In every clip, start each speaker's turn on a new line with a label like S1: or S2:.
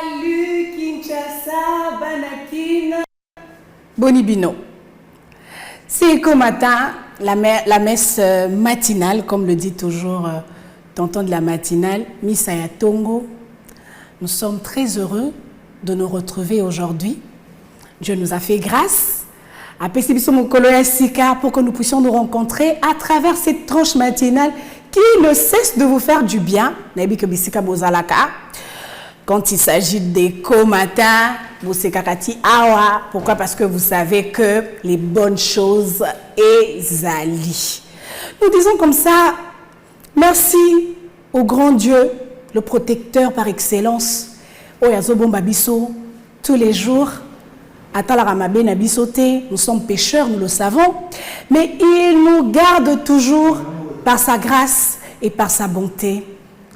S1: Salut Kinshasa, Banakina. Bonibino. C'est qu'au matin, la messe matinale, comme le dit toujours tonton de la matinale, Misaya Tongo. Nous sommes très heureux de nous retrouver aujourd'hui. Dieu nous a fait grâce à Pessibiso Mokolo Sika pour que nous puissions nous rencontrer à travers cette tranche matinale qui ne cesse de vous faire du bien. Quand il s'agit des co-matins, vous sekakati awa. Pourquoi? Parce que vous savez que les bonnes choses exalient. Nous disons comme ça, merci au grand Dieu, le protecteur par excellence. Tous les jours, nous sommes pécheurs, nous le savons, mais il nous garde toujours par sa grâce et par sa bonté.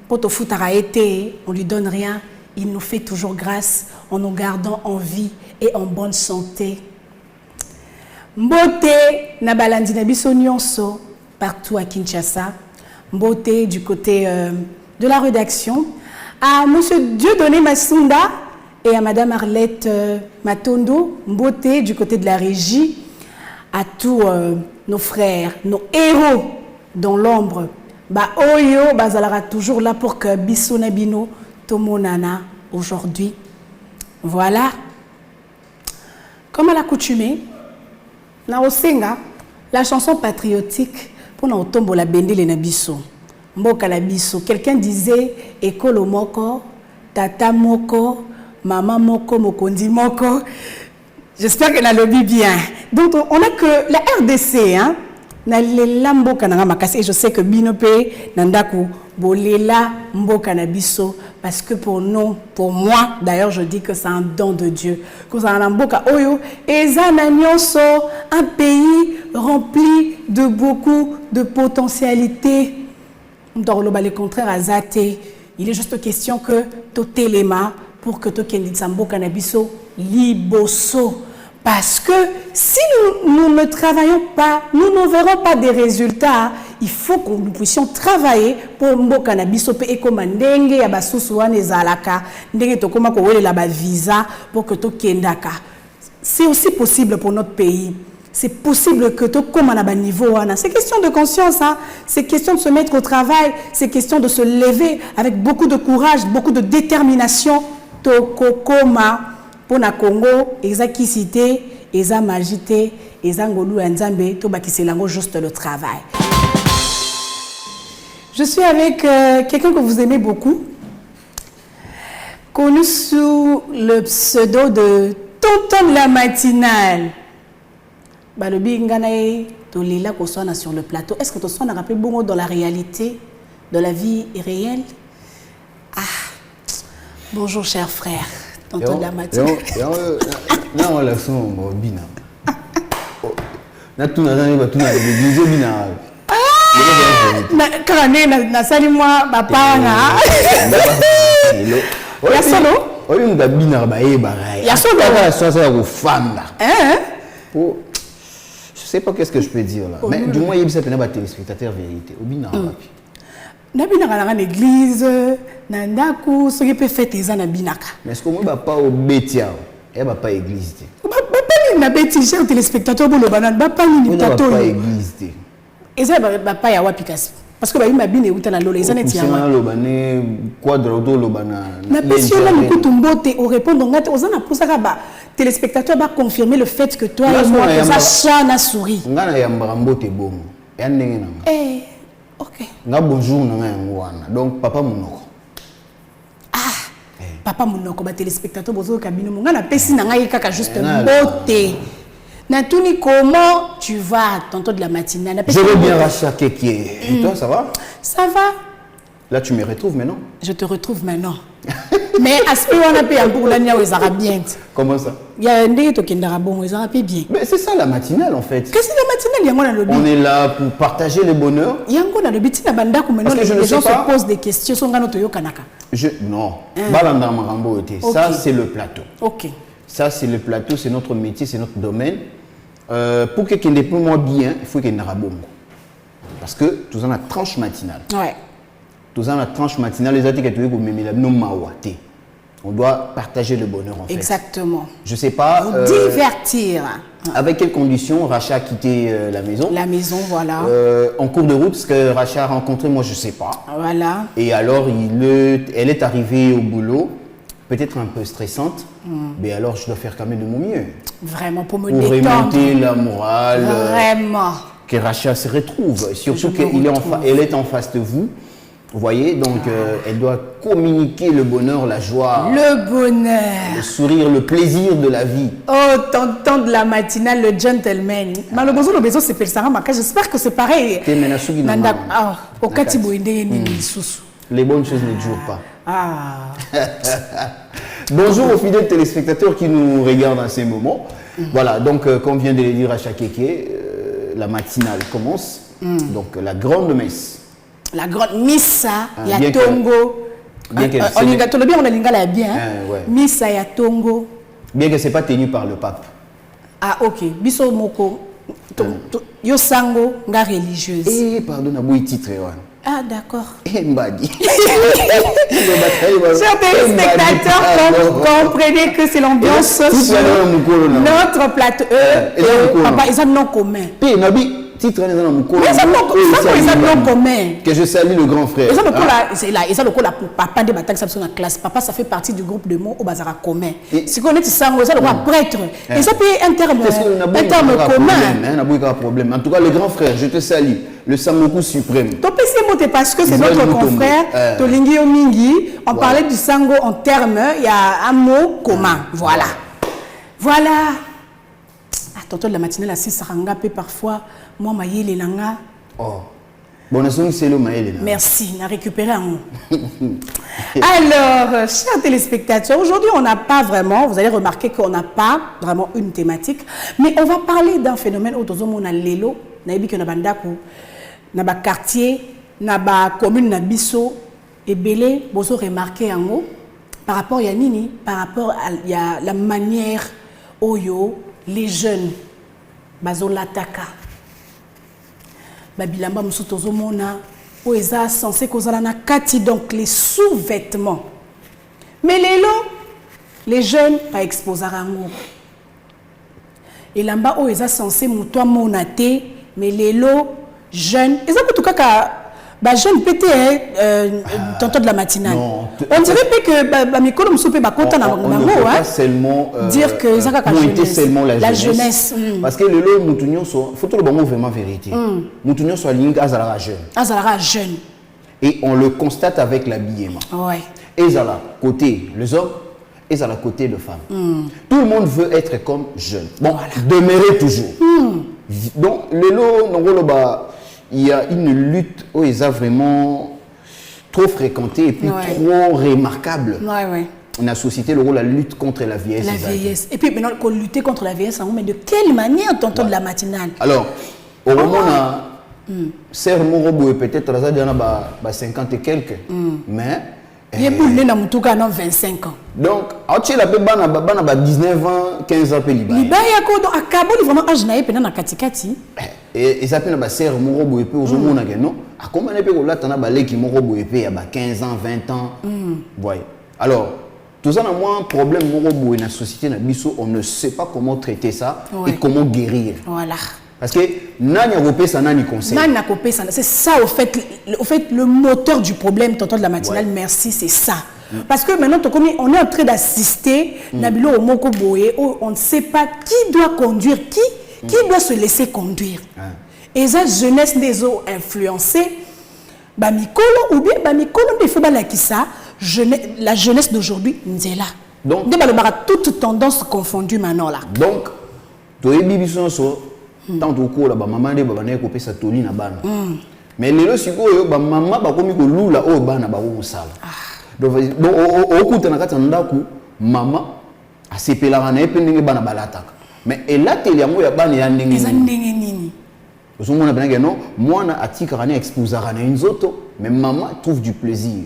S1: Quand on lui donne rien, il nous fait toujours grâce en nous gardant en vie et en bonne santé. Mbote na balandi na biso nyonso partout à Kinshasa. Mbote du côté de la rédaction à monsieur Dieudonné Masunda et à madame Arlette Matondo. Mbote du côté de la régie à tous nos frères, nos héros dans l'ombre. Ba oyo bazalara toujours là pour que biso na bino tomonana aujourd'hui. Voilà. Comme à l'accoutumée, na osenga la chanson patriotique pour na otombo la bendele na biso. Mboka la biso. Quelqu'un disait ekolo moko, tata moko, maman moko, mokondi moko. J'espère qu'elle a le bien. Donc on a que la RDC, hein. Et je sais que Binope, Nandaku, Bolela, Mboka Nabiso, parce que pour nous, pour moi, d'ailleurs, je dis que c'est un don de Dieu. Que ça a Mboka Oyo, et Zananyonso, un pays rempli de beaucoup de potentialités. Dans le contraire, à Zate, il est juste question que Totelema, pour que Tokendi Mboka Nabiso, Liboso. Parce que si nous ne travaillons pas, nous ne verrons pas des résultats. Il faut que nous puissions travailler pour Mboka na biso pe ekoma ndenge ya basusu wana ezalaka ndenge tokoma ko welela ba visa pour que tokendaka. C'est aussi possible pour notre pays. C'est possible que tokoma na ba niveau wana. C'est question de conscience, hein. C'est question de se mettre au travail, c'est question de se lever avec beaucoup de courage, beaucoup de détermination. Tokokoma pour na Congo, ezaki cité, eza magité, eza ngolu nzambe, to bakiselango juste le travail. Je suis avec quelqu'un que vous aimez beaucoup, connu sous le pseudo de Tonton de la matinale. Balobi nganae to lila ko sona sur le plateau. Est-ce que tu sois rappelé bongo dans la réalité de la vie réelle? Ah. Bonjour cher frère. Tonton de la matinale.
S2: Non, on l'a son bina. Na tuna na ba tuna de bina.
S1: Quand na sali moi papa na. Ya solo?
S2: Oyo nda bina ba e ba.
S1: Ya solo.
S2: Ça ko fanda. Je sais pas qu'est-ce que je peux dire là. Mais du moins il y a peut-être ba téléspectateur vérité. Obina papi.
S1: Na binaka na l'église, na ndaku, ce qui peut faire tes na binaka.
S2: Mais est-ce que moi ba pas au betia, et ba pas église.
S1: Ba pas na beti cher téléspectateur bo le banane, ba pas ni tato.
S2: Ba pas église.
S1: Et ça ba pas ya wapikas. Parce que ba ima bine uta na lola, ezana tia.
S2: Na lo bané quadro lo bana.
S1: Na passion na mukutumbote au répondre ngate ozana posaka ba téléspectateur ba confirmer le fait que toi et moi ça chat na souris.
S2: Ngana ya mbarambote bongo. Ya ndenge na.
S1: Ok.
S2: Nga bonjour na ngwana. Donc papa monoko.
S1: Papa monoko ba téléspectateur bozo kabino nga na pesi na ngai kaka juste beauté. Na tuni comment tu vas tonton de la matinale?
S2: Je vais bien rachaquer qui est. Et toi ça va?
S1: Ça va.
S2: Là tu me retrouves maintenant? Je
S1: te retrouve maintenant. Mais à ce moment-là, on a pour l'année où ils auront bien.
S2: Comment ça?
S1: Il y a un des qui ont bon, ils auront bien.
S2: Mais c'est ça la matinale en fait.
S1: Qu'est-ce que la matinale?
S2: On est là pour partager le bonheur.
S1: Il y a encore dans le petit banda où maintenant les gens se posent des questions.
S2: Non. Ça c'est le plateau.
S1: Ok.
S2: Ça c'est le plateau, c'est notre métier, c'est notre domaine. Pour que quelqu'un ait moins bien, il faut qu'il y ait un bon. Parce que tout ça, on a tranche matinale.
S1: Ouais.
S2: Tout ça, on a tranche matinale. Les articles que tu veux que non mawate. On doit partager le bonheur en fait.
S1: Exactement.
S2: Je sais pas.
S1: Vous divertir.
S2: Avec quelles conditions Racha a quitté la maison?
S1: La maison, voilà.
S2: En cours de route, ce que Racha a rencontré, moi je sais pas.
S1: Voilà.
S2: Et alors, elle est arrivée au boulot, peut-être un peu stressante, mais alors je dois faire quand même de mon mieux.
S1: Vraiment, pour me
S2: Pour
S1: détendre.
S2: remonter la morale.
S1: Vraiment.
S2: Que Racha se retrouve. Surtout qu'elle est en face de vous. Vous voyez, donc elle doit communiquer le bonheur, la joie,
S1: Le bonheur.
S2: le sourire, le plaisir de la vie.
S1: Oh, tonton de la matinale, le gentleman. Malheureusement, le besoin s'appelle Sarah Maka. J'espère que c'est pareil. Au Katiboinde,
S2: Les bonnes choses ne durent pas.
S1: Ah.
S2: Bonjour aux fidèles téléspectateurs qui nous regardent en ces moments. Voilà, donc comme vient de le dire Racha Keke, la matinale commence. Donc la grande messe.
S1: La grande Missa, il y a
S2: bien que-
S1: Tongo.
S2: bien que
S1: On a tout le bien, on a lingala bien.
S2: Ouais.
S1: Missa, il y a Tongo.
S2: Bien que ce n'est pas tenu par le pape.
S1: Ah, ok. Biso Moko. Yo Sango, nga religieuse.
S2: Eh, pardon, on a beau titre.
S1: Ah, d'accord.
S2: Eh, Mbadi.
S1: Chers téléspectateurs, comprenez que c'est l'ambiance sur notre plateau. Papa, ils ont un nom commun.
S2: Puis, Nabi, titre
S1: Mais ils ont un nom commun.
S2: que je salue le grand frère.
S1: Ils ont le coup là pour papa de bataille ça la classe. Papa, ça fait partie du groupe de mots au bazar commun. Si on est sango, ça le roi prêtre. Et ça peut un terme commun.
S2: Un problème. En tout cas, le grand frère, je te salue. Le Samoku suprême.
S1: Ton PC monté parce que c'est notre confrère. Tolingi Omingi. On parlait du sango en termes. Il y a un mot commun. Voilà. Voilà. Tonton de la matinée, la 6 saranga peut parfois, moi, ma yé les langa.
S2: Oh. Bon, c'est le maël.
S1: Merci, on a récupéré un mot. Alors, chers téléspectateurs, aujourd'hui, on n'a pas vraiment, vous allez remarquer qu'on n'a pas vraiment une thématique, mais on va parler d'un phénomène autour de la Lelo, naïbi que na bandaku, na ba quartier, na ba commune na biso, et belé, bozo remarqué un mot, par rapport à Nini, par rapport à la manière oyo, les jeunes, bazo lataka. Babilamba musutozo mona, oeza censé kozala na kati, donc les sous-vêtements. Mais les jeunes, pas exposer à ngo. Et là-bas, oeza censé mutoa monate, mais les jeunes, ils ont tout cas bah jeune pété tonton de la matinale. Non, on dirait que mikolo musope ba konta na ngo
S2: pas seulement
S1: dire que ça
S2: seulement la
S1: jeunesse.
S2: Parce que le lot mutunyo so faut tout le bon vraiment vérité. Mutunyo so ling azala jeune.
S1: Azala jeune.
S2: Et on le constate avec l'habillement.
S1: Ouais.
S2: Ezala côté les hommes, ezala côté les femmes. Tout le monde veut être comme jeune. Bon, voilà. Demeurer toujours. Donc le lot ngolo ba il y a une lutte où ils ont vraiment trop fréquenté et puis trop remarquable. On a suscité le rôle la lutte contre la vieillesse.
S1: La vieillesse. Et puis maintenant, qu'on lutter contre la vieillesse, mais de quelle manière, tonton de la matinale?
S2: Alors, au moment où Serre Morobo est peut-être 50 et quelques, mais...
S1: Il est boulé dans mon tout cas 25 ans.
S2: Donc, tu la peux 19 ans, 15 ans,
S1: il y a Cabo, vraiment âge naïf pendant katikati.
S2: Et ça peut être Serre Morobo et puis aux hommes non. À combien de temps là tu as balé qui Morobo et puis il y a 15 ans, 20 ans. Voyez. Alors, tout ça, moi, problème Morobo et la société on ne sait pas comment traiter ça et comment guérir.
S1: Voilà.
S2: Parce que nani a ça nani conseil.
S1: Nani a ça, c'est ça au fait le moteur du problème tonton de la matinale. Merci, c'est ça. Parce que maintenant on est en train d'assister Nabilo au Moko Boye, on ne sait pas qui doit conduire qui doit se laisser conduire. Et ça jeunesse des eaux influencée ba mikolo ou bien ba mikolo des fois la jeunesse d'aujourd'hui Nzela. Donc toute tendance confondue maintenant là.
S2: Donc tu es bibiso so tant que la maman de babane ko pesa toli na bana. Mais lelo sikoyo ba maman ba komi ko lula o bana ba ko sala. Donc au kuta na kata ndaku maman a sepela na ependenge bana balataka. Mais ela teli yango ya bana ya ndenge
S1: nini.
S2: Parce que mon abonné non, moi na atika rane exposera na une auto, mais maman trouve du plaisir.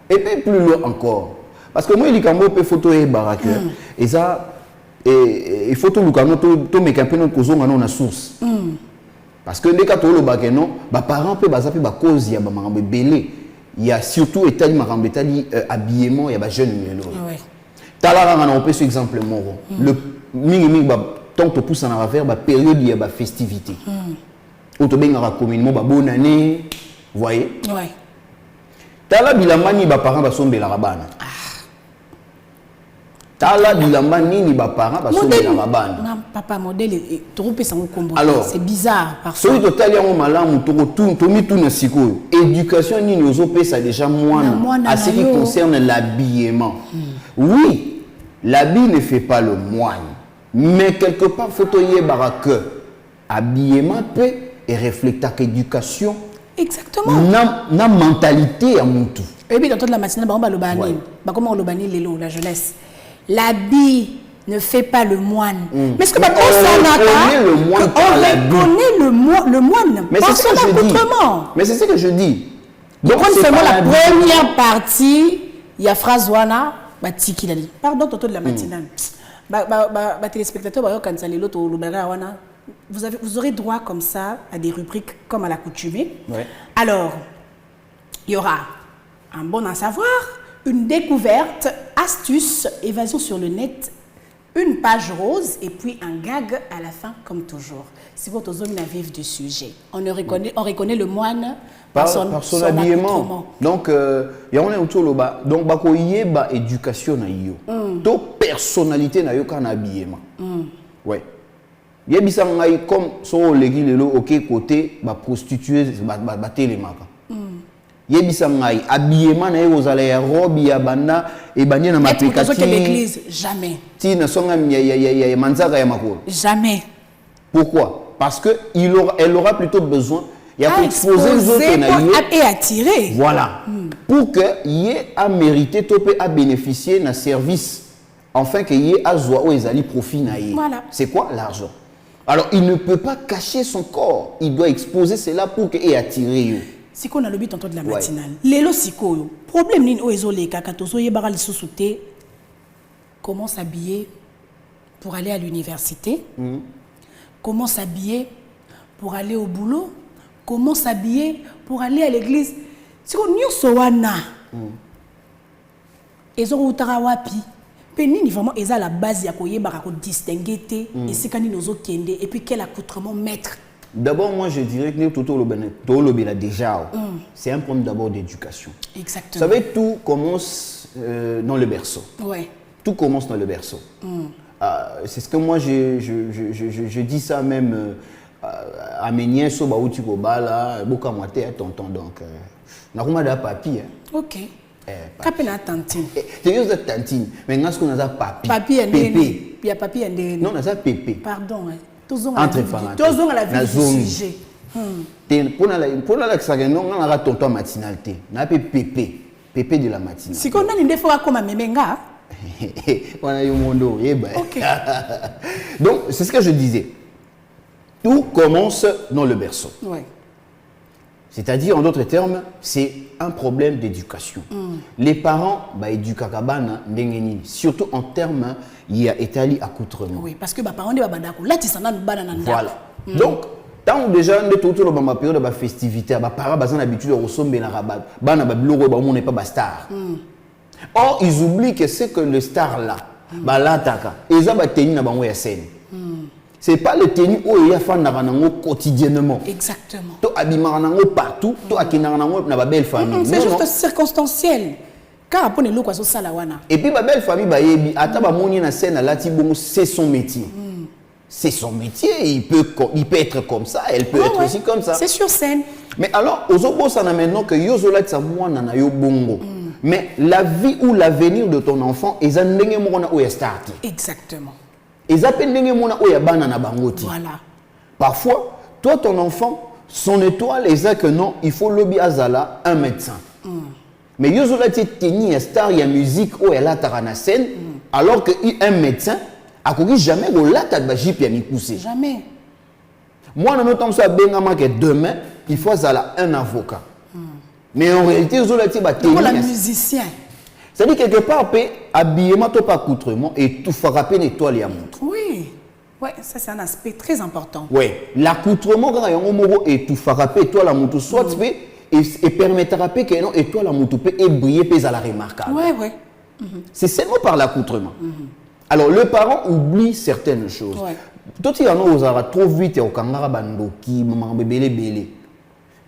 S2: Et puis plus loin encore. Parce que moi il kambo pe photo et baraka et ça et photo lukano to me campeno kozonga na source. Parce que dès que le bac non, ba parents pe baza pe ba cause ya ba makambo belé. Il y a surtout état di makambo état di habillement ya ba jeune lelo. Tala on peut ce exemple moro. Le mingi tant que pousse en affaire ba période il y a ba festivité. Auto benga communément ba bonne année, voyez?
S1: Ouais.
S2: Tala bilamani ba parents ba sombela rabana. Tala bilamani ni ba parents ba sombela rabana.
S1: Non, papa modèle trop sans combo.
S2: Alors,
S1: c'est bizarre parfois.
S2: Celui total ya malamu to mi tout na siko. Éducation ni nous opé ça déjà moins à ce qui concerne l'habillement. Oui, l'habit ne fait pas le moine. Mais quelque part faut y que habillement peut et refléter l'éducation.
S1: Exactement.
S2: Na mentalité à mon tout.
S1: Et puis dans toute la matinée, on va le bannir. Comment on le bannit la jeunesse. L'habit ne fait pas le moine. Mais est-ce que on reconnaît le moine
S2: mais
S1: par son accoutrement.
S2: Mais c'est ce que je dis.
S1: Donc c'est seulement la première partie, il y a phrase wana, batiki la dit. Pardon, toto de la matinale. Téléspectateurs, vous aurez droit comme ça à des rubriques comme à l'accoutumée.
S2: Ouais.
S1: Alors, il y aura un bon à savoir, une découverte, astuce, évasion sur le net, une page rose et puis un gag à la fin comme toujours. C'est votre zone à vivre du sujet. On reconnaît le moine par son habillement.
S2: Donc, il y a un autour là-bas. Donc, il y a une éducation na yo. To personnalité na yo kan habillement. Ouais. Il y a bisa ngai comme so legi lelo OK côté ba prostituée ba télémaka. Il y a bisa ngai habillement na yo ozala ya robe ya banda et banya na mapekati.
S1: Être l'église jamais.
S2: Ti na songa ya manzaka ya makolo.
S1: Jamais.
S2: Pourquoi? Parce que elle aura plutôt besoin il y a exposer les autres
S1: et attirer.
S2: Voilà. Pour que y ait à mériter topé à bénéficier d'un service enfin que y ait à joie ou ezali profit na yé.
S1: Voilà.
S2: C'est quoi l'argent? Alors il ne peut pas cacher son corps, il doit exposer cela pour que ait attirer.
S1: Si qu'on a le but en de la matinale. Lelo siko yo. Problème ni oezo le kakatozo yebara lisusuté. Comment s'habiller pour aller à l'université? Comment s'habiller pour aller au boulot? Comment s'habiller pour aller à l'église? Si on y sowana, ils ont wapi. Penini vraiment ils ont la base ya koye barako distinguer et c'est quand ils nous kende et puis quel accoutrement mettre.
S2: D'abord moi je dirais que tout le là déjà c'est un problème d'abord d'éducation.
S1: Exactement.
S2: Vous savez tout commence dans le berceau.
S1: Ouais.
S2: Tout commence dans le berceau. C'est ce que moi je dis ça même à mes nièces so bauti ko bala boka moité à tonton donc na kuma da papi.
S1: OK. Kapena tantine.
S2: Tu dis tantine mais ngas ko na papi.
S1: Papi pépé. Il y a papi ndé.
S2: Non na pépé.
S1: Pardon.
S2: Entre parenthèses.
S1: Tous ont la vie du sujet.
S2: Pour la que non on a tonton matinalité. Na pépé. Pépé de la matinale.
S1: Si qu'on a une fois comme memenga.
S2: On a eu mon dos.
S1: OK.
S2: Donc c'est ce que je disais. Tout commence dans le berceau.
S1: Ouais.
S2: C'est-à-dire, en d'autres termes, c'est un problème d'éducation. Les parents éduquent surtout en termes, il y a étalé accoutrement.
S1: Oui, parce que les parents ne sont pas là, ils sont
S2: voilà. Donc, tant déjà, tout le période de festivité, les parents ont l'habitude de ressembler à la n'est pas star. Or, ils oublient que c'est que le star là, ils ont tenu la scène. C'est pas le tenue où il y a fait quotidiennement.
S1: Exactement.
S2: Tu habilles partout, tu habilles na belle famille.
S1: C'est juste circonstanciel. Car après le look ça la wana.
S2: Et puis ma belle famille ba yebi ata ba moni na scène là ti bongo c'est son métier. C'est son métier, il peut être comme ça, elle peut être aussi comme ça.
S1: C'est sur scène.
S2: Mais alors ozobo ça na maintenant que yozola tsa mwana na yo bongo. Mais la vie ou l'avenir de ton enfant est un ndenge mona o ya start.
S1: Exactement.
S2: Voilà. Parfois, toi, ton enfant, son étoile est que non, il faut lobby azala un médecin. Mais il y a une star, il y a musique, il y a la scène, alors qu'un médecin, il jamais
S1: jamais.
S2: Moi, je me que demain, il faut un avocat. Mais en réalité, il y a
S1: un musicien.
S2: C'est-à-dire quelque part, habillement, pas accoutrement et tout frapper l'étoile et à montre.
S1: Oui, ouais, ça c'est un aspect très important.
S2: Oui, l'accoutrement quand il y a un mot et tout frapper étoile à montre, soit et permettra que non étoile à montre et briller à la remarquable.
S1: Ouais, ouais.
S2: C'est seulement par l'accoutrement. Alors, le parent oublie certaines choses. Toi, tu as trop vite au kangara bandoki, maman bébé bébé.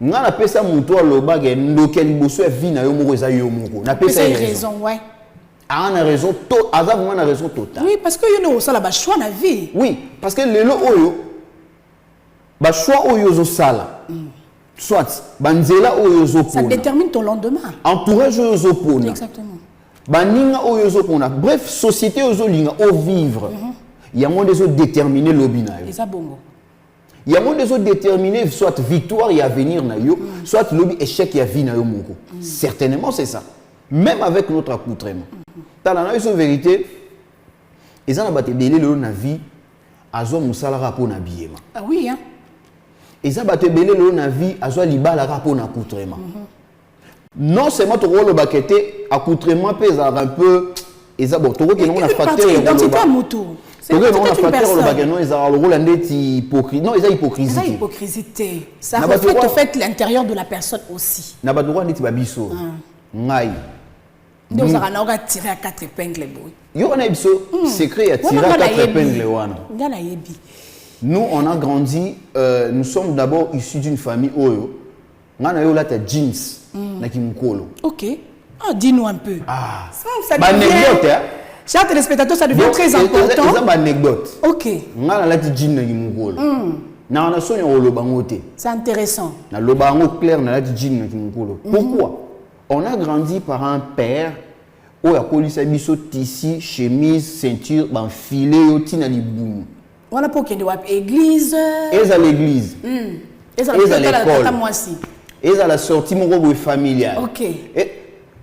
S2: Nga na pesa muto aloba ge ndoke liboso ya vie na yo moko eza yo moko. Na pesa
S1: raison, ouais.
S2: Ah, on a raison, vraiment a raison totale.
S1: Oui, parce que you know ça la choix na vie.
S2: Oui, parce que lelo oyo ba choix oyo zo sala. Soit banzela oyo zo pona.
S1: Ça détermine ton lendemain.
S2: Entourage oyo zo pona.
S1: Exactement.
S2: Baninga oyo zo pona. Bref, société oyo zo linga o vivre. Il y a moins des autres déterminés l'obina.
S1: Et ça bongo.
S2: Il y a moins des autres déterminés soit victoire et avenir na yo, soit lobby échec et avenir na yo moko. Certainement c'est ça. Même avec notre accoutrement. Dans la vérité, ils ont battu belé le na vie, azo musala rapo na biema.
S1: Ah oui hein.
S2: Ils ont battu belé le na vie, azo libala rapo na accoutrement. Non seulement to rôle baqueté accoutrement pèse un peu ils ont bon to que on a facteur
S1: identité à moto.
S2: C'est vrai, on a fait non, ils ont le rôle d'être hypocrite. Non, ils ont hypocrisie.
S1: Ils ont hypocrisie. Ça reflète en fait l'intérieur de la personne aussi.
S2: N'a pas droit d'être babiso. Ngai.
S1: Donc ça va tirer à 4 épingles boy.
S2: Yo on a biso secret à tirer à 4 épingles wana. Nous on a grandi nous sommes d'abord issus d'une famille oyo. Ngana yo la ta jeans na kimukolo.
S1: OK. Ah dis-nous un peu.
S2: Ah.
S1: Ça anecdote hein. Chers téléspectateurs, ça devient très important.
S2: C'est une anecdote.
S1: Ok.
S2: C'est
S1: intéressant.
S2: Pourquoi? On a grandi par un père où il y a tissu, chemise, ceinture, filet,
S1: on a pour qu'il y ait l'église.
S2: Et à l'église.
S1: Et à l'école.
S2: Et à la sortie familiale.
S1: Ok.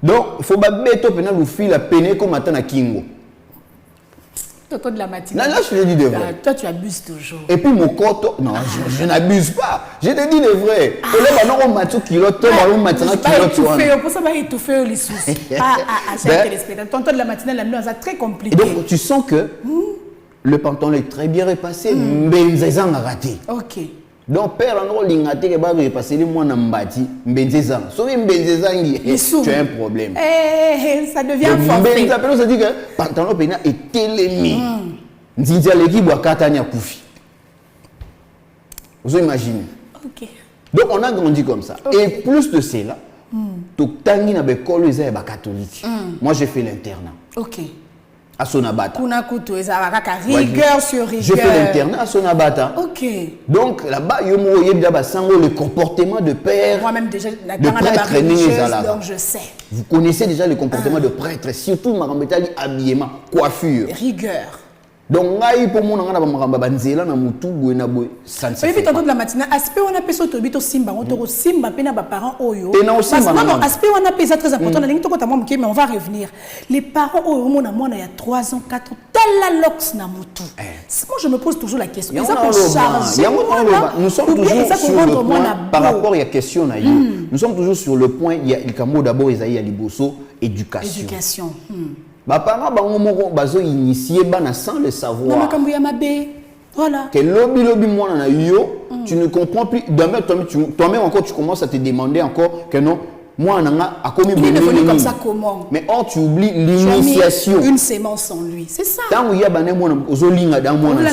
S2: Donc, il faut pas mettre le fil à peine comme à Kingo.
S1: Toto de la matinée.
S2: Non, là, je te dis de vrai.
S1: Toi, tu abuses toujours.
S2: Et puis, mon corps, non, je n'abuse pas. Je te dis de vrai. Et là, on m'a dit qu'il y a
S1: pour ça, il étouffer les soucis. Chers téléspectateurs. Toto de la matinée, c'est très compliqué.
S2: Donc, tu sens que le pantalon est très bien repassé, mais ils ont raté.
S1: Ok.
S2: Donc, père, on a l'ingaté qui va repasser les mois dans Mbati, Mbenzezang. Sauf Mbenzezang, tu as un problème.
S1: Ça devient forfait.
S2: Mbenzezang, ça dit que le pantalon est télémi. Nzindia l'équipe doit katania koufi. Vous imaginez?
S1: Ok.
S2: Donc, on a grandi comme ça. Okay. Et plus de cela, Tangi na bekolo ils sont catholiques. Moi, j'ai fait l'internat. Ok. À Sonabata.
S1: Rigueur sur rigueur.
S2: Je fais l'internat à Sonabata.
S1: Ok.
S2: Donc là-bas, il y a le comportement de père.
S1: Moi-même déjà,
S2: de prêtre,
S1: donc je sais.
S2: Vous connaissez déjà le comportement de prêtre, surtout Marambetali habillement, coiffure.
S1: Rigueur.
S2: Donc là, pour moi, on a banzela na mutu buena boy. Ça ne se fait pas.
S1: De la matinée, aspect on a peso tobito simba, on toro simba pena ba parents oyo.
S2: Non, non,
S1: aspect on a pesé très important. Mais on va revenir. Les parents oyo il y a 3 ans, 4 ans, tel la lox na mutu. Moi je me pose toujours la question.
S2: Nous sommes toujours sur le point par rapport à la question na yo. Nous sommes toujours sur le point il y a il d'abord Isaïe Aliboso éducation.
S1: Éducation.
S2: Bah parents bango bazo initié bana sans le savoir.
S1: Voilà.
S2: Que lobby moi na yo, tu ne comprends plus. Toi-même encore tu commences à te demander encore que non. Moi nanga a commis
S1: comme ça comment?
S2: Mais or tu oublies l'initiation.
S1: Une sémence en lui, c'est ça.
S2: Tant il y a bané moi ozolinga dans moi na.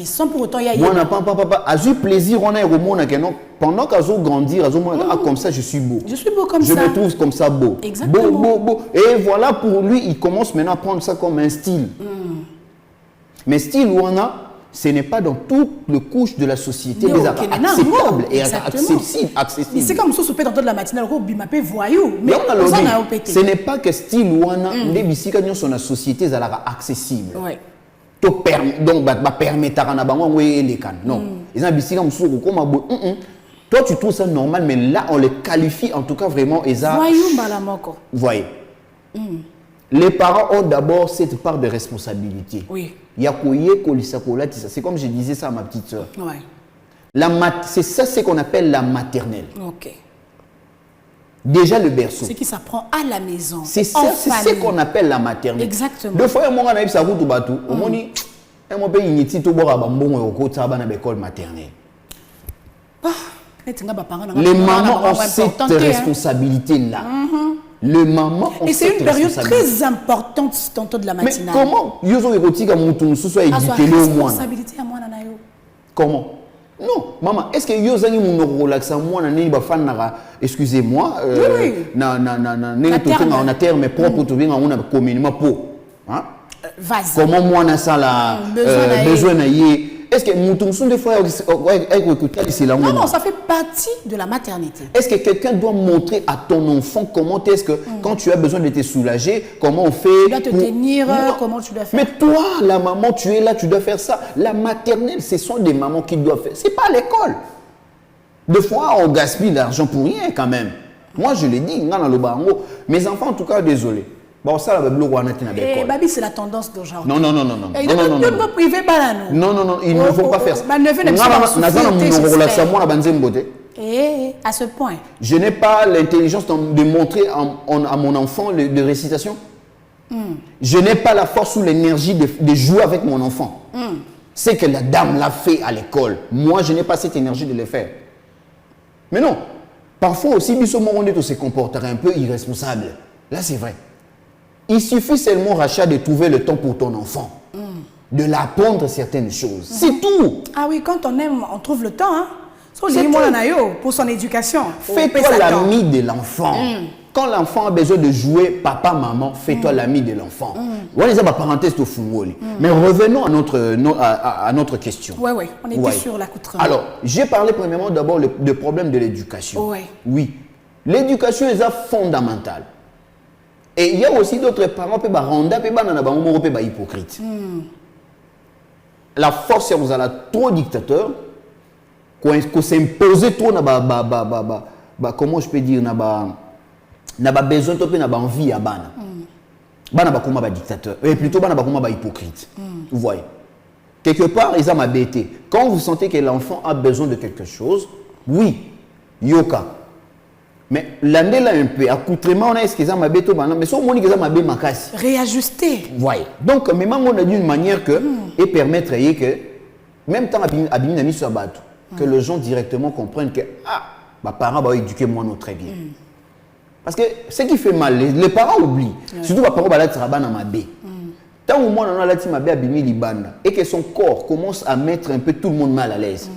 S1: Sans pour autant il y a.
S2: Moi na papa a eu plaisir on a remona que non. Pendant qu'azo grandir, azo ah comme ça je suis beau.
S1: Je suis beau comme
S2: ça.
S1: Je
S2: me trouve comme ça beau.
S1: Exactement.
S2: Beau. Et voilà pour lui il commence maintenant à prendre ça comme un style. Mais style où on a ce n'est pas dans toutes les couches de la société mais acceptable et accessible.
S1: C'est comme ça, dans toute la matinée, voyou. Mais
S2: ce n'est pas que style ou on a des bicycles sur la société accessible. Donc, permettre à non. Ils ont des bicycles comme toi, tu trouves ça normal, mais là, on les qualifie en tout cas vraiment. Voyez. Les parents ont d'abord cette part de responsabilité.
S1: Oui.
S2: C'est comme je disais ça à ma petite soeur. Ouais. C'est ça ce qu'on appelle la maternelle.
S1: Ok.
S2: Déjà le berceau.
S1: Ce qui s'apprend à la maison.
S2: C'est ça, c'est ce qu'on appelle la maternelle.
S1: Exactement.
S2: Deux fois, moi, on a eu ça tout bateau. On dit, on peut initier tout boire à bambon et au côté ça à l'école maternelle. Les mamans ont cette responsabilité-là. Le maman.
S1: Et c'est une période très importante tantôt de la matinale.
S2: Mais comment yozo erotika mutu soit éduqué
S1: le moins responsabilité à moi nana yo.
S2: Comment? Non, maman, est-ce que yo zangi mon relaxa moi nani ba fan nara excusez-moi
S1: oui.
S2: na terme propre to bien on a communément po. Hein?
S1: Vas-y.
S2: Comment moi na ça la besoin na yé. Est-ce que Moutoumsoun des fois c'est la
S1: non, ça fait partie de la maternité.
S2: Est-ce que quelqu'un doit montrer à ton enfant comment est-ce que quand tu as besoin de te soulager, comment on fait?
S1: Tu dois te tenir, comment tu dois faire?
S2: Mais toi, la maman, tu es là, tu dois faire ça. La maternelle, ce sont des mamans qui doivent faire. C'est pas à l'école. Des fois, on gaspille l'argent pour rien quand même. Moi, je l'ai dit, mes enfants, en tout cas, désolé. Bon, ça,
S1: Babi, c'est la tendance d'aujourd'hui.
S2: Non.
S1: Non, privé,
S2: non, ils ne vont pas faire ça.
S1: À ce point.
S2: Je n'ai pas l'intelligence de montrer à mon enfant de récitation. Je n'ai pas la force ou l'énergie de jouer avec mon enfant. C'est que la dame l'a fait à l'école. Moi, je n'ai pas cette énergie de le faire. Mais non, parfois aussi, on se comporterait un peu irresponsable. Là, c'est vrai. Il suffit seulement, Racha, de trouver le temps pour ton enfant. De l'apprendre certaines choses. C'est tout.
S1: Ah oui, quand on aime, on trouve le temps. Hein? Pour son éducation.
S2: Fais-toi l'ami de l'enfant. Quand l'enfant a besoin de jouer, papa, maman, fais-toi l'ami de l'enfant. Voilà, c'est ma parenthèse au Fungoli. Mais revenons à notre question.
S1: Oui, on était sur l'accoutrement.
S2: Alors, j'ai parlé premièrement d'abord du problème de l'éducation. Oui. L'éducation est fondamentale. Et il y a aussi d'autres parents qui sont hypocrites. La force, c'est qu'on a trop dictateur, qu'on s'imposait trop, comment je peux dire, n'a pas besoin de n'a pas envie à bana. Bana ba kuma ba dictateur. Et plutôt bana ba kuma ba hypocrite. Vous voyez. Quelque part, ils ont m'abêté. Quand vous sentez que l'enfant a besoin de quelque chose, oui, yoka. Mais l'année là un peu, accoutrement, on a ce qu'ils ont m'abêté, mais si on a m'abêté ma casse.
S1: Réajuster.
S2: Voyez. Donc, même on a d'une manière que, et permettre que, même temps, abîmer sur bateau, que les gens directement comprennent que, mes parents vont éduquer moi très bien. Parce que ce qui fait mal, les parents oublient. Surtout les parents vont être dans ma baie. Tant au moins on a la team et que son corps commence à mettre un peu tout le monde mal à l'aise.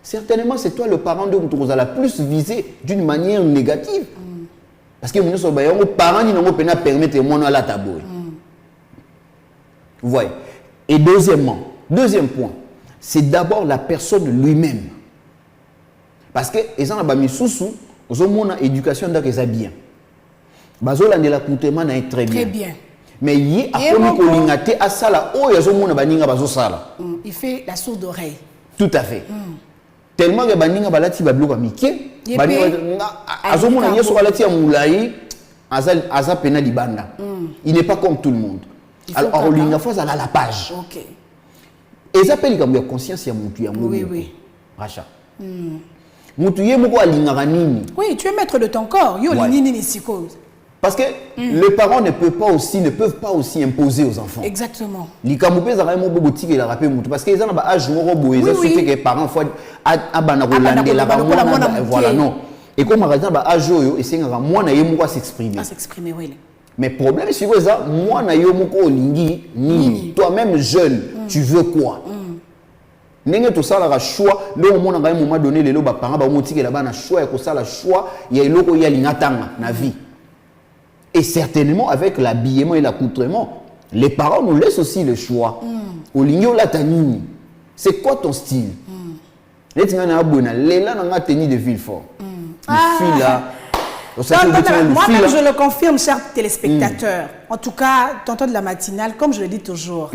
S2: Certainement, c'est toi le parent de vous la plus visé d'une manière négative. Parce que les parents ne peuvent pas permettre de moi la tabou. Vous voyez. Et deuxième point, c'est d'abord la personne lui-même. Parce que les gens ont mis sous l'éducation donc ils bien. Bazola ne l'accoutrement est très bien. Mais il
S1: il fait la sourde oreille.
S2: Tout à fait. Tellement que baninga balati babluka mike azomona yeso balati ya mulai aza pena libanda. Il n'est pas comme tout le monde. Alors olinga fois à la page. OK. Et ça appelle comme conscience ya mutu ya mutu. Oui. Racha. Mutu ye moko alingaka nini?
S1: Oui, tu es maître de ton corps. Yo nini ni psychose.
S2: Parce que les parents ne peuvent pas aussi imposer aux enfants.
S1: Exactement.
S2: Les camoupe ça vraiment beaucoup boutique la rappel mutu parce que ils ont un âge moro boé ça suffit que les parents fois abana rolande la voilà non. Et comme par exemple âge yo et c'est moi na yemo s'exprimer.
S1: À s'exprimer oui.
S2: Mais problème c'est que ça moi na yo moko lingi nini toi-même jeune tu veux quoi? N'engé tout ça la choix le moment na moment donné les ba parents ba motike la ba na choix ko ça la choix il y a eloko ya lingatanga na vie. Et certainement avec l'habillement et l'accoutrement, les parents nous laissent aussi le choix. Olingo la tanini. C'est quoi ton style? Les tingana na bona, lela na tenue de Villefort. Fille là.
S1: Moi-même, je le confirme, chers téléspectateurs. En tout cas, tonton de la matinale, comme je le dis toujours,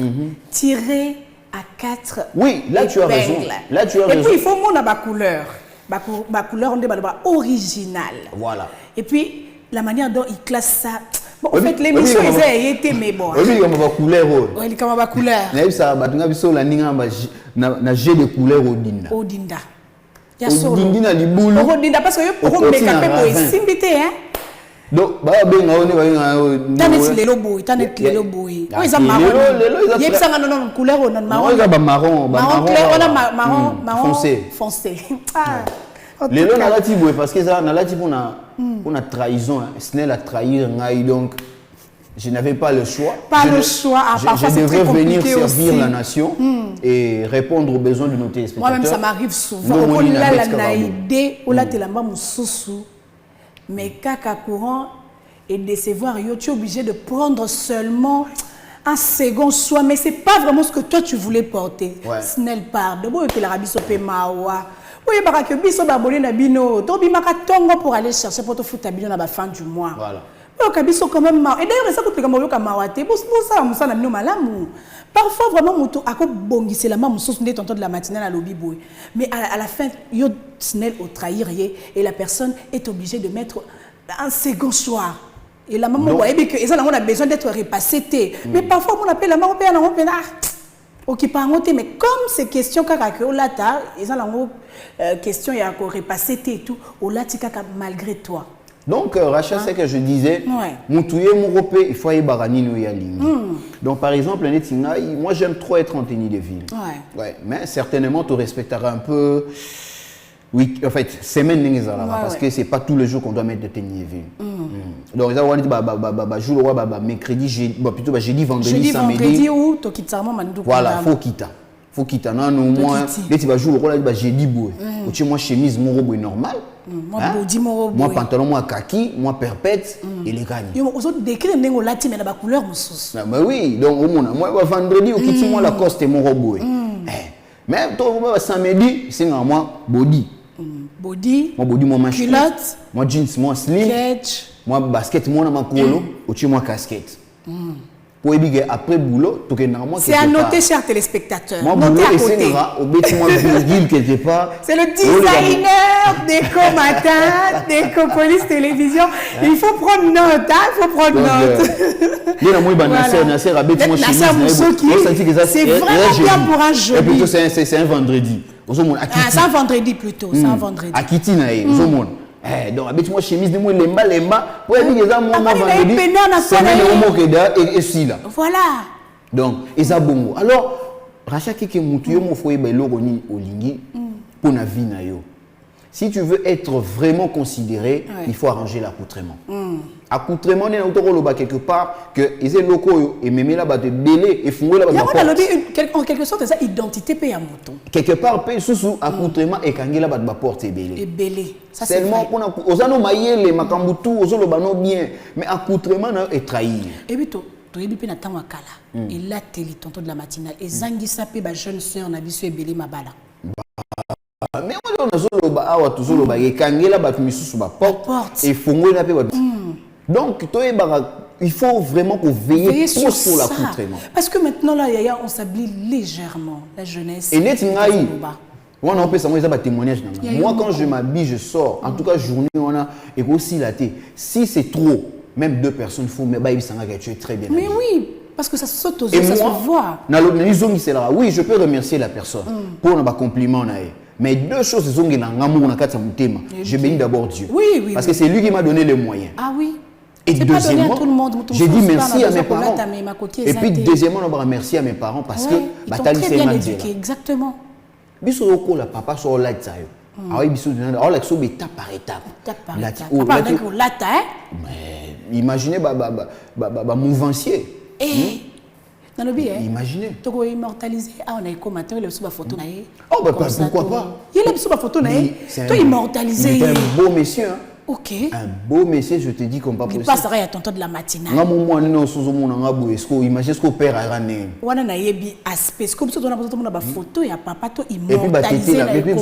S1: tirer à 4
S2: oui, là épingles. Tu as raison. Là tu as raison.
S1: Et puis il faut mon ma couleur. Ma couleur on dit originale.
S2: Voilà.
S1: Et puis la manière dont il classe ça. Bon, en fait, l'émission était mais bon.
S2: Oui, comme ma couleur.
S1: Oui, comme ma couleur.
S2: Mais ça, batunga biso la ninga na jeu de couleur odinda.
S1: Odinda. Ya solo.
S2: Odinda libulu.
S1: Odinda parce que yo pour make up pour simbité hein.
S2: Donc ba benga oni ba nga.
S1: Tanet lelo boy, tanet lelo boy. Oui, ça marron. Yep ça non couleur non marron.
S2: Non, ça marron,
S1: marron clair, on a marron
S2: foncé.
S1: Foncé. Ah.
S2: Les lots n'a pas parce que ça n'a pas trahison. Snell a trahi donc je n'avais pas le choix. Je devrais venir servir la nation et répondre aux besoins de nos téléspectateurs.
S1: Moi-même, ça m'arrive souvent. Mais caca courant et décevoir, tu es obligé de prendre seulement un second choix. Mais ce n'est pas vraiment ce que toi tu voulais porter.
S2: Ouais.
S1: Snell part. De bon, que l'Arabie soit mawa. Oui, parce que biso babone na bino. Tobi maka tongo pour aller chercher pour te foutre à bino à la fin du mois.
S2: Voilà.
S1: Quand même, et d'ailleurs, ça coûte comme ça, parfois, vraiment, c'est la même chose de la matinale à l'obi. Mais à la fin, il y a Snell au trahir et la personne est obligée de mettre un second choix. Et la maman, on a besoin d'être repassé. Mais parfois, on appelle la maman, on appelle ok, pas monter, mais comme ces questions, ils ont question, il y a encore repassé et tout, malgré toi.
S2: Donc, Rachel, c'est que je disais, il faut y Donc, par exemple, moi j'aime trop être en tenue de ville. Ouais. Mais certainement, tu respecteras un peu. Oui, en fait, semaine parce que c'est pas tous les jours qu'on doit mettre de tenue de ville. Donc, ça va jour mercredi, plutôt jeudi, vendredi, samedi.
S1: Ou
S2: voilà, faut quitter. Faut quitter. Non, moi, tu vas jouer le rôle jeudi boue. Tu moi chemise mon robe normal. Moi pantalon moi kaki, moi perpète et les gagne.
S1: Aux autres décrire nengo lati mais na ba couleur mususu.
S2: Mais oui, donc au monde moi vendredi au kiti moi la coste mon robe. Mais toi samedi c'est moi body.
S1: Body.
S2: Moi body moi manche.
S1: Culotte.
S2: Moi jeans moi slim. Moi basket moi na makolo, au moi casquette. Pour éviter après boulot, tout est normal.
S1: C'est à noter, chers téléspectateurs.
S2: Moi,
S1: notez à côté.
S2: Quelque part.
S1: C'est le designer d'Eco Matin, d'Eco Police Télévision. Il faut prendre note, hein? Il faut prendre note. C'est vraiment bien pour un jeudi.
S2: Et plutôt, c'est un vendredi.
S1: C'est un vendredi plutôt. C'est un vendredi.
S2: À Kittina, donc avec moi chemise de moi lemba pour dire que ça moi vendredi semaine au mokeda et si là
S1: voilà
S2: donc eza bongo alors Racha keke mutu yo mo foye ba loko ni olingi pour na vie na yo si tu veux être vraiment considéré il faut arranger l'accoutrement accoutrement n'est auto loba quelque part que eze loko et même là ba te délai et fungwe là ba
S1: en quelque sorte ça identité paye à mouton
S2: quelque part paye sous accoutrement et kangela ba porte belé
S1: et belé ça
S2: c'est seulement pour ozano mayele makambutu ozolo bano bien mais accoutrement est trahir
S1: et puis to yebi pe na tanwa kala et là teli tonton de la matinale et zangi sapé ba jeune sœur na biso e belé mabala
S2: mais on a zolo ba awa to zolo ba kangela ba misusu ba porte et fungwe pe ba donc il faut vraiment qu'on veille trop sur l'accoutrement.
S1: Parce que maintenant, là, on s'habille légèrement, la jeunesse.
S2: Et on peut savoir ça témoignage. Moi, quand je m'habille, je sors. En tout cas, journée, on a et aussi la thé. Si c'est trop, même deux personnes font, mais tu es très bien.
S1: Mais oui, parce que ça saute aux yeux, ça se voit.
S2: Oui, je peux remercier la personne pour un compliment. Mais deux choses, je bénis d'abord Dieu.
S1: Oui.
S2: Parce que c'est lui qui m'a donné les moyens.
S1: Ah oui.
S2: Et deuxièmement, j'ai dit merci à mes parents. Et puis deuxièmement, on va remercier à mes parents parce que
S1: ils t'ont très bien éduqué, exactement.
S2: Biso la papa so la tsayo. Ah oui, biso la so étape par étape. Mais imaginez mouvancier. Imaginez.
S1: Tu peux immortaliser. Ah, on a écouté maintenant, il a une photo.
S2: Oh, pourquoi pas?
S1: Il a une photo. Tu peux immortaliser.
S2: C'est un beau monsieur.
S1: Ok.
S2: Un beau monsieur, je te dis comme pas possible.
S1: Il passerait à tonton de la matinale.
S2: Imagine ce qu'on perd à l'année.
S1: On a un aspect. Comme si on a une photo, il y a papa, tu immortalisé.
S2: Et puis,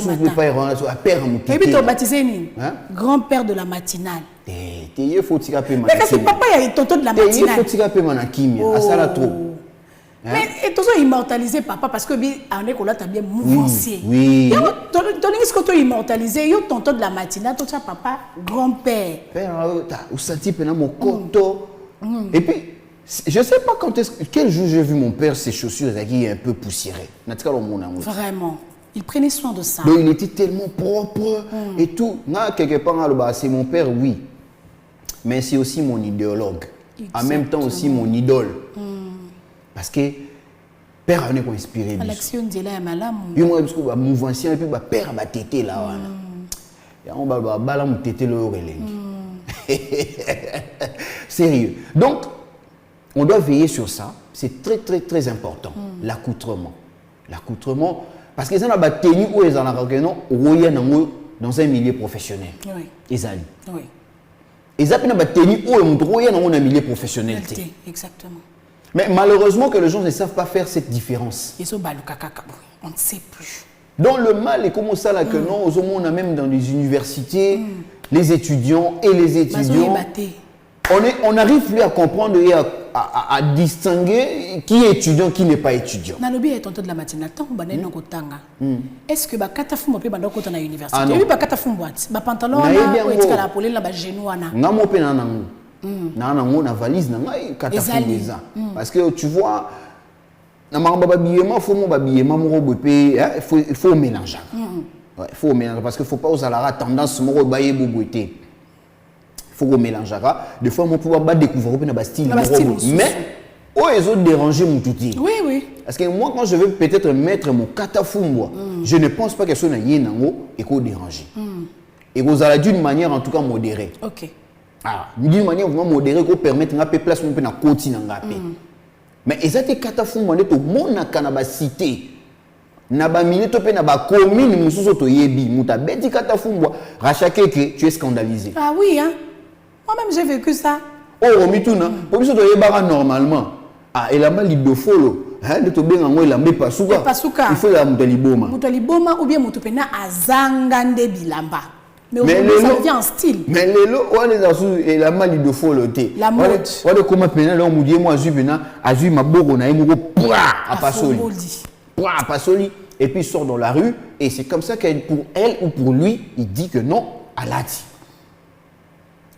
S1: et puis, tu as baptisé grand-père de la matinale.
S2: Mais parce
S1: que papa, il y a tonton de la matinale.
S2: Il faut trop.
S1: Mais tu as immortalisé papa parce que on est bien mouvancier.
S2: Oui.
S1: Tu as que tu immortalisé, tu tonton de la matinale, tu as papa grand-père.
S2: Et puis, je ne sais pas quel jour j'ai vu mon père, ses chaussures un peu poussiérées.
S1: Vraiment. Il prenait soin de ça.
S2: Donc, il était tellement propre et tout. Quelque part, c'est mon père, oui. Mais c'est aussi mon idéologue. Exactement. En même temps aussi mon idole. Parce que père a inspiré.
S1: L'action de la malam.
S2: Il m'a dit que mouvancier et puis père a tété là. on va balamu tété le Sérieux. Donc, on doit veiller sur ça. C'est très, très, très important. L'accoutrement. L'accoutrement. Parce que ça n'a pas tenu où ils en ont dans un milieu professionnel.
S1: Oui.
S2: Ezali.
S1: Oui.
S2: Ils n'ont pas tenu où ils dans un milieu professionnel.
S1: Exactement.
S2: Mais malheureusement que les gens ne savent pas faire cette différence.
S1: On ne sait plus.
S2: Donc le mal est comme ça là que non, on a même dans les universités, les étudiants et les étudiants, on n'arrive plus à comprendre et à distinguer qui est étudiant, qui n'est pas étudiant.
S1: Nalobi est tonton de la matinale, tant qu'on est tanga. Est-ce que kata fumba pe bando kota na université?
S2: Ah non.
S1: Et puis kata fumba, ba pantalon na ou etika la polé la ba genou na.
S2: Ngamo pe na nango. Na nango na valise na ngai kata fumba. Parce que tu vois, na mamba babiyema faut mo babiyema mo bopé, il faut mélanger. Ouais, faut mélanger parce que faut pas aux alara tendance mo baye boboté. Faut qu'on mélange. Des fois, on peut découvrir un style. Mais, oh, ils ont dérangé mon touti.
S1: Oui, oui.
S2: Parce que moi, quand je veux peut-être mettre mon katafumbo, je ne pense pas que ce soit et qu'on dérange. Et qu'on a d'une manière, en tout cas, modérée.
S1: Ok.
S2: Ah, d'une manière vraiment modérée, qu'on permette de faire place, on peut continuer à faire. Mais ils ont été katafumbo, on est au monde à cité. Naba minute pe naba commune mususu to yebi muta beti katafumbo rachake que tu es scandalisé.
S1: Ah oui hein. Moi-même, j'ai vécu ça.
S2: Oh, Mituna, pour nous, normalement. Ah, il a mal de follow. Hein, de te bien en haut, il a mis pasuka.
S1: Pasuka.
S2: Il faut la moutaliboma.
S1: Moutaliboma ou bien moutopena azangande bilamba. Mais
S2: aujourd'hui,
S1: ça devient un style.
S2: Mais les lots, on les a sous, il a mal de follow.
S1: La mode.
S2: On est comme un pénal, on m'a dit, moi, Azu, ma bourre, on a eu à Passoli. À Passoli. Et puis, il sort dans la rue. Et c'est comme ça qu'elle, pour elle ou pour lui, il dit que non, à l'ati.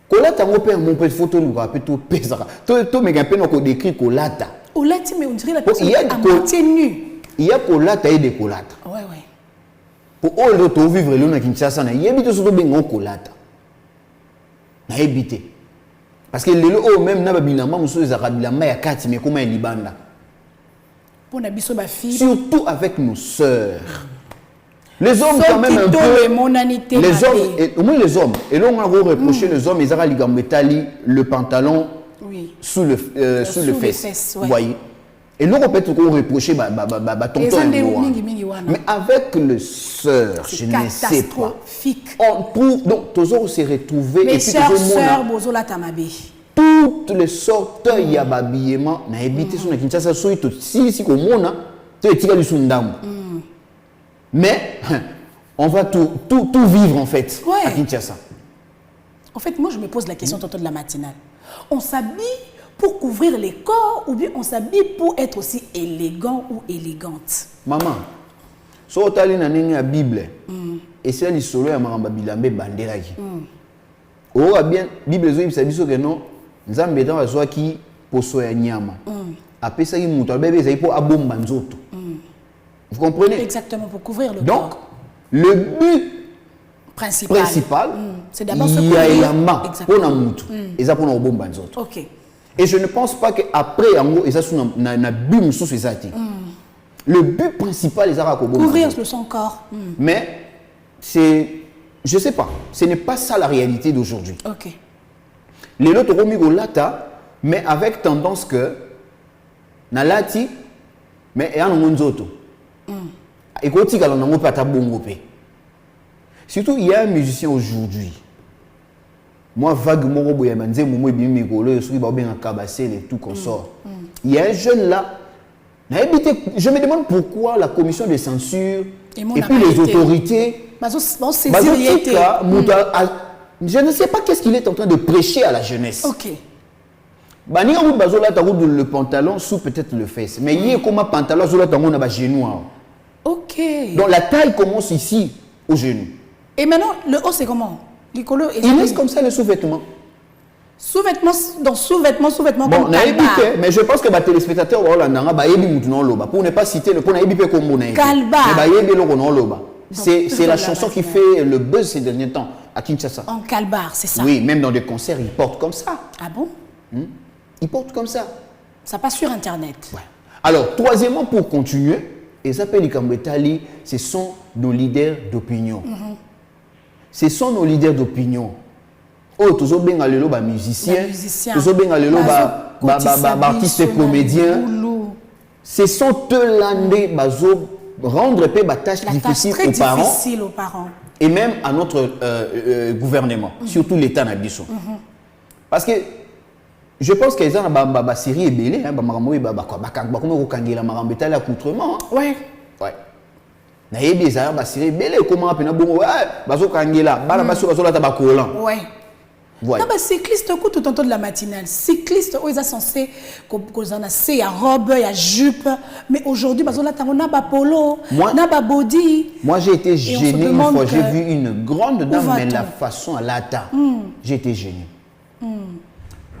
S2: Kolata mon père mon père photo nous rappelle tout pesara tout mais quand on décrit kolata
S1: kolata mais on dirait la personne à moitié nue
S2: il y a kolata et des kolata
S1: ouais ouais
S2: pour all l'autre vivre là na Kinshasa na yebite surtout bengo kolata na yebite parce que le oh même na babilamba muso ezaka bilamba ya kati mais comment il libanda
S1: pour na biso ba fille
S2: surtout avec nos sœurs. Les hommes quand même un peu, les hommes, et, au moins les hommes, et là on a reproché les hommes, ils ont le pantalon sous le fesse, vous voyez. Et là on peut reprocher tonton. Mais avec les sœurs, je ne sais pas. On trouve, donc toujours se retrouver.
S1: Mes sœurs, bozola tamabe.
S2: Toutes les sortes, il y a habillement, na habité sur la Kinshasa, si comme on tu es tiré du sundam. Mais on va tout vivre en fait à Kinshasa.
S1: En fait, moi je me pose la question tantôt de la matinale. On s'habille pour couvrir les corps ou bien on s'habille pour être aussi élégant ou élégante?
S2: Maman, si tu as la Bible, et c'est l'histoire de Maramba Bilambe Banderaki. Oh, bien, la Bible dit que non, nous avons besoin de soi qui poso ya nyama. Après ça, il monte, il faut abomba nzoto. Vous comprenez?
S1: Exactement, pour couvrir le
S2: corps. Donc, le but principal
S1: c'est d'abord ce
S2: il y a la main pour la moutou. Et ça pour la bombe nzoto.
S1: OK.
S2: Et je ne pense pas qu'après, et ça, na bim sous ces atis. Le but principal, c'est
S1: couvrir son corps.
S2: Mais, c'est, je ne sais pas, ce n'est pas ça la réalité d'aujourd'hui.
S1: OK.
S2: Les autres ont lata, mais avec tendance que, na lati, mais il y a un nzoto. Et quand il y a un pata bongo pe. Surtout, il y a un musicien aujourd'hui. Moi, vaguement, je me et tout qu'on sort. Il y a un jeune là. Je me demande pourquoi la commission de censure et puis les autorités. Je ne sais pas qu'est-ce qu'il est en train de prêcher à la jeunesse.
S1: Ok.
S2: Le pantalon sous peut-être le fesse. Mais il y a comme un pantalon sous le genou.
S1: Ok.
S2: Donc la taille commence ici, au genou.
S1: Et maintenant, le haut, c'est comment? Il
S2: laisse comme ça les sous-vêtements.
S1: Sous-vêtements, donc sous-vêtements
S2: bon,
S1: comme calbar.
S2: Mais je pense que les téléspectateurs pour ne pas citer le pour comme
S1: calbar.
S2: C'est la chanson qui fait le buzz ces derniers temps à Kinshasa.
S1: En calbar, c'est ça?
S2: Oui, même dans des concerts, ils portent comme ça.
S1: Ah bon?
S2: Ils portent comme ça.
S1: Ça passe sur Internet.
S2: Ouais. Alors, troisièmement, pour continuer, et ça s'appelle les Kambetali, ce sont nos leaders d'opinion. ce sont nos leaders d'opinion. Oh, tous les benga lelo ba musiciens, tous les benga lelo ba artistes comédiens. Ce sont eux là bazo rendre peu ba tâche difficile aux parents et même à notre gouvernement, surtout l'État na biso. Parce que je pense qu'ils ont ba série est belé hein, ba marambo ba comme ko kangela marambo tala accoutrement.
S1: Ouais.
S2: Ouais. Na yebi ça ba série belé comment pena bongo bazo kangela bana baso la ta ba kolan.
S1: Ouais.
S2: Voilà.
S1: Non, cycliste, tout le temps de la matinale. Cycliste, ils sont censés qu'ils en a, il y a robe, il y a jupe. Mais aujourd'hui, ils ont un polo, un body.
S2: Moi, j'ai été gêné une fois. J'ai vu une grande dame, mais la façon à l'attendre. J'ai été gêné.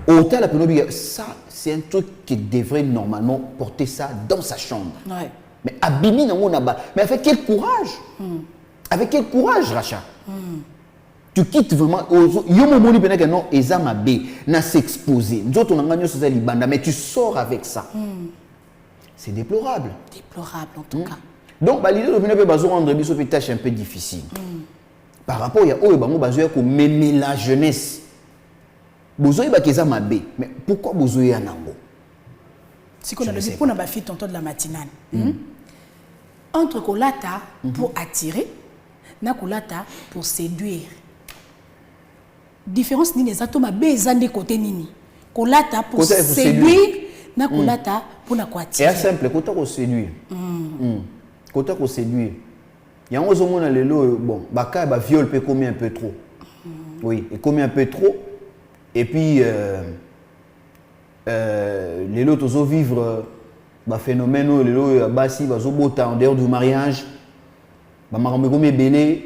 S2: Autant la pénobie, ça, c'est un truc qui devrait normalement porter ça dans sa chambre.
S1: Ouais.
S2: Mais Abimi, mais avec quel courage? Avec quel courage, Racha? Tu quittes vraiment non ezamabe na s'exposer nzoto na ngagno soza libanda mais tu sors avec ça. C'est déplorable
S1: en tout cas.
S2: Donc ba l'idée de bazo rendre biso une tâche un peu difficile. Par rapport ya oyo bango bazo ko mémer la jeunesse. Bozo ba kezamabe mais pourquoi bozo ya nango?
S1: Si qu'on a le pour na ba fille tonton de la matinale. Entre kolata pour attirer na kolata pour séduire. Différence ni les atomes bezande côté nini kolata pour séduire na kolata pour na attirer.
S2: C'est simple kota ko séduire. Kota ko séduire. Ya on zomona lelo bon baka ba viol peut commis un peu trop. Oui, et commis un peu trop et puis lelo tozo vivre ba phénomène lelo basi bazo bota en dehors du mariage. Ba marambe comme belé.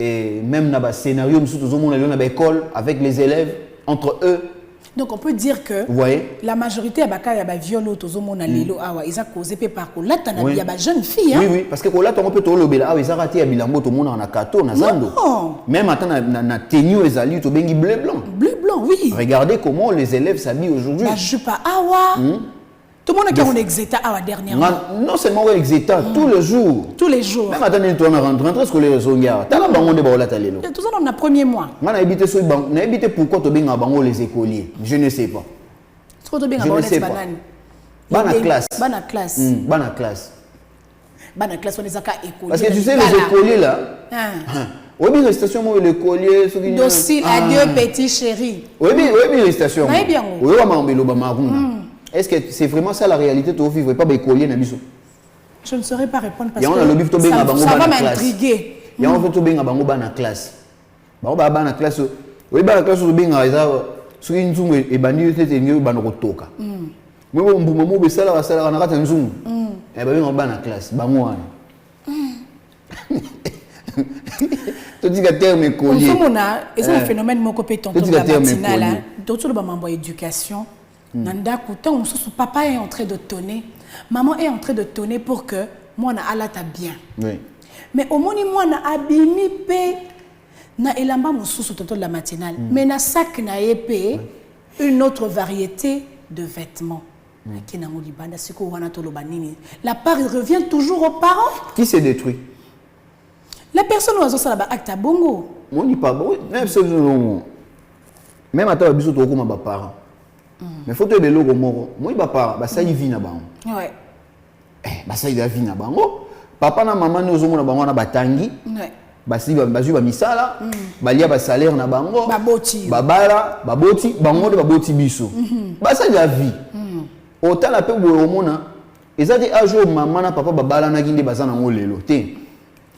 S2: Et même dans le scénario, nous avons une école avec les élèves, entre eux.
S1: Donc on peut dire que la majorité des viols, ils ont causé par là, il y a des jeunes filles.
S2: Oui, oui, parce que là, on peut ils ont raté Bilango, tout le monde en a kato, même attends, na tenue les alliés, tout bengi bleu blanc.
S1: Bleu blanc, oui.
S2: Regardez comment les élèves s'habillent aujourd'hui.
S1: La jupe awa. Tout le monde a un exéta dernièrement.
S2: Non seulement un exéta, tous les jours.
S1: Tous les jours.
S2: Même attendez, tu as rentré scolaire Zonga. Tu as bango de baola talelo.
S1: Tout ça dans le premier mois.
S2: Moi j'ai habité sur banque, j'ai habité pourquoi tu benga bango les écoliers. Je ne sais pas.
S1: Je ne sais pas.
S2: Bana classe.
S1: Bana classe.
S2: Bana classe.
S1: Bana classe on les a écoliers.
S2: Parce que tu sais les écoliers là. Oui, bien, les stations, l'écolier,
S1: docile, adieu, petit chéri.
S2: Oui, bien, les stations. Oui, bien. Oui, est-ce que c'est vraiment ça la réalité? Tu ne vivrais pas écolier dans biso?
S1: Je ne saurais pas répondre parce
S2: que
S1: ça va m'intriguer.
S2: Il y a un peu de bango dans la classe. Bango dans la classe. Oui, dans la classe, tu bien ce qui nous est banni, c'est mieux dans le toka. Moi, on peut me dire ça là, ça là, on a raté un zoom. Et bien, on va dans la classe. Bango. Tu dis que terme écolier.
S1: C'est un phénomène mon compétent de la matinale. D'autres le moment éducation. Nanda kouta on sous papa est en train de tonner, maman est en train de tonner pour que moi na alata bien.
S2: Oui.
S1: Mais au moni moi na abimi pe na elamba mususu toto de la matinale. Mais na sac na épée une autre variété de vêtements. La part revient toujours aux parents.
S2: Qui s'est détruit?
S1: La personne où a la acte à bongo.
S2: Moi ni pas bon. Même à ta biso to ko ma parents. Mais faut te de logo moko. Moi papa ba ça y vit na bango.
S1: Ouais.
S2: Ba ça y vie na bango. Papa na maman nous omona bango na batangi.
S1: Ouais.
S2: Basi ba misala, balia ba salaire na bango.
S1: Baboti.
S2: Babala, baboti, bango de baboti biso. Ba ça y vie. Autant la pe bo omona. Ezadi ajo maman na papa babala na kinde bazana ngo lelo te.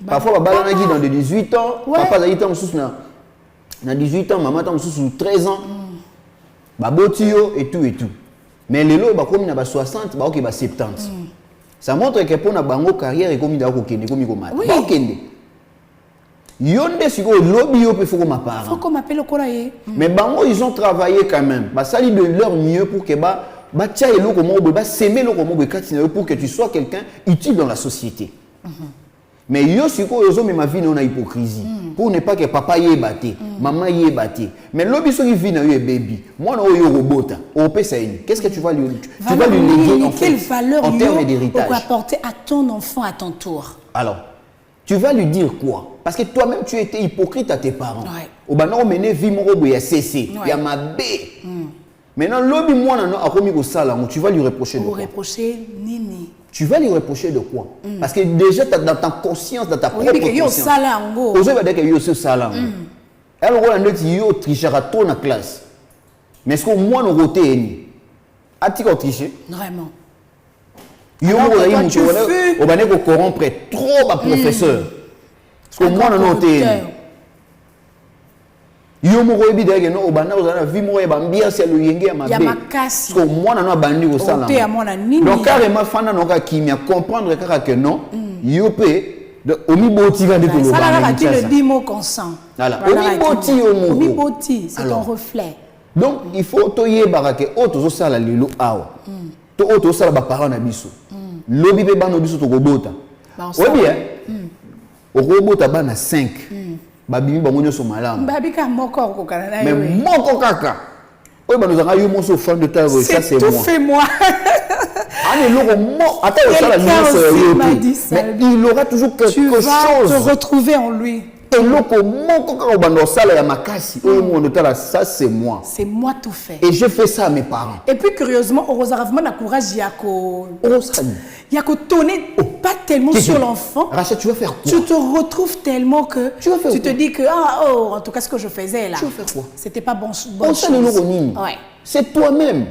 S2: Parfois babala na ki dans de 18 ans, papa za yita mususu na 18 ans, maman ta mususu 13 ans. Babotio et tout et tout. Mais les lots, comme il 60, bah, ok, 70. Ça montre que pour na bango carrière et comme il a kokende, comme il a mal. Kokende. Yonde si ko lobby yo pe faut comme parent.
S1: Faut qu'on m'appelle au corail.
S2: Mais bango ils ont travaillé quand même. Bah ça de leur mieux pour que bah tia elo comme bah s'aimer lo comme pour que tu sois quelqu'un utile dans la société. Mais yo si ko yozo mais ma vie non a hypocrisie. Pour ne pas que papa y ait batté, maman y ait batté. Mais l'objet qui vit dans le baby, moi non yo robota, au PCN. Qu'est-ce que tu vas lui léguer en
S1: quelle valeur
S2: en termes d'héritage?
S1: Pour apporter à ton enfant à ton tour.
S2: Alors, Tu vas lui dire quoi? Parce que toi-même, tu étais hypocrite à tes parents.
S1: Ouais.
S2: Au banano mené vie mon robo, il y a cessé, il y a ma B. Maintenant, l'obi moi non a commis au salaire, tu vas lui reprocher de
S1: Vous
S2: quoi?
S1: reprochez Nini.
S2: Tu vas lui reprocher de quoi? Parce que déjà dans ta conscience, dans ta
S1: Oui,
S2: propre
S1: mais que yo
S2: conscience.
S1: sala ngo.
S2: Aujourd'hui, il va dire que yo ce salaire. Alors on a dit yo trichera trop dans classe. Mais est-ce que moi nous roté ni? A-t-il triché?
S1: Vraiment.
S2: Yo
S1: Alors
S2: mo
S1: que
S2: yi
S1: toi,
S2: mo
S1: tu fus-
S2: ko bané ko corrompre trop ba professeur. Parce que moi non roté. Yo mo ko ebi de que non obana ozana vie mo e ba mbia c'est le yenge ya mabe.
S1: Ya makasi.
S2: Parce que moi non bandi ko sala.
S1: Ote ya mwana nini.
S2: Donc carrément fana no ka kimia comprendre que non yo pe de omi boti va de ko
S1: Ça là,
S2: ba.
S1: tu le dis mot consent.
S2: Voilà. Omi boti o mo.
S1: Omi boti, c'est ton
S2: Alors.
S1: reflet.
S2: Donc il faut toyer barake auto sala lelo awa. To auto sala ba parents na biso. Lobi pe ba no biso to ko bota.
S1: Ba on
S2: Oui
S1: sala.
S2: bien. O ko bota ba na 5. Ba bimi ba monyo so malamu.
S1: Babika moko okokana na
S2: Mais
S1: yewe.
S2: moko kaka. Oui bah nous avons eu mon fan de ta ça
S1: C'est
S2: c'est
S1: tout
S2: moi.
S1: fait moi.
S2: Allez loko mo attends le sala
S1: Quelqu'un aussi m'a dit ça.
S2: mais il aura toujours quelque
S1: Tu vas
S2: chose.
S1: te retrouver en lui.
S2: Et loko moko kaka bando sala ya makasi. Oh mon otala ça c'est moi.
S1: C'est moi tout fait.
S2: Et je fais ça à mes parents.
S1: Et puis curieusement, heureusement, on a courage, il y a qu'au tourner pas tellement sur l'enfant.
S2: Rachel, tu vas faire quoi?
S1: Tu te retrouves tellement que
S2: Tu vas faire
S1: tu te
S2: quoi?
S1: dis que en tout cas ce que je faisais là,
S2: Tu vas faire quoi?
S1: c'était pas bon.
S2: On sait le nom.
S1: Ouais.
S2: C'est toi-même.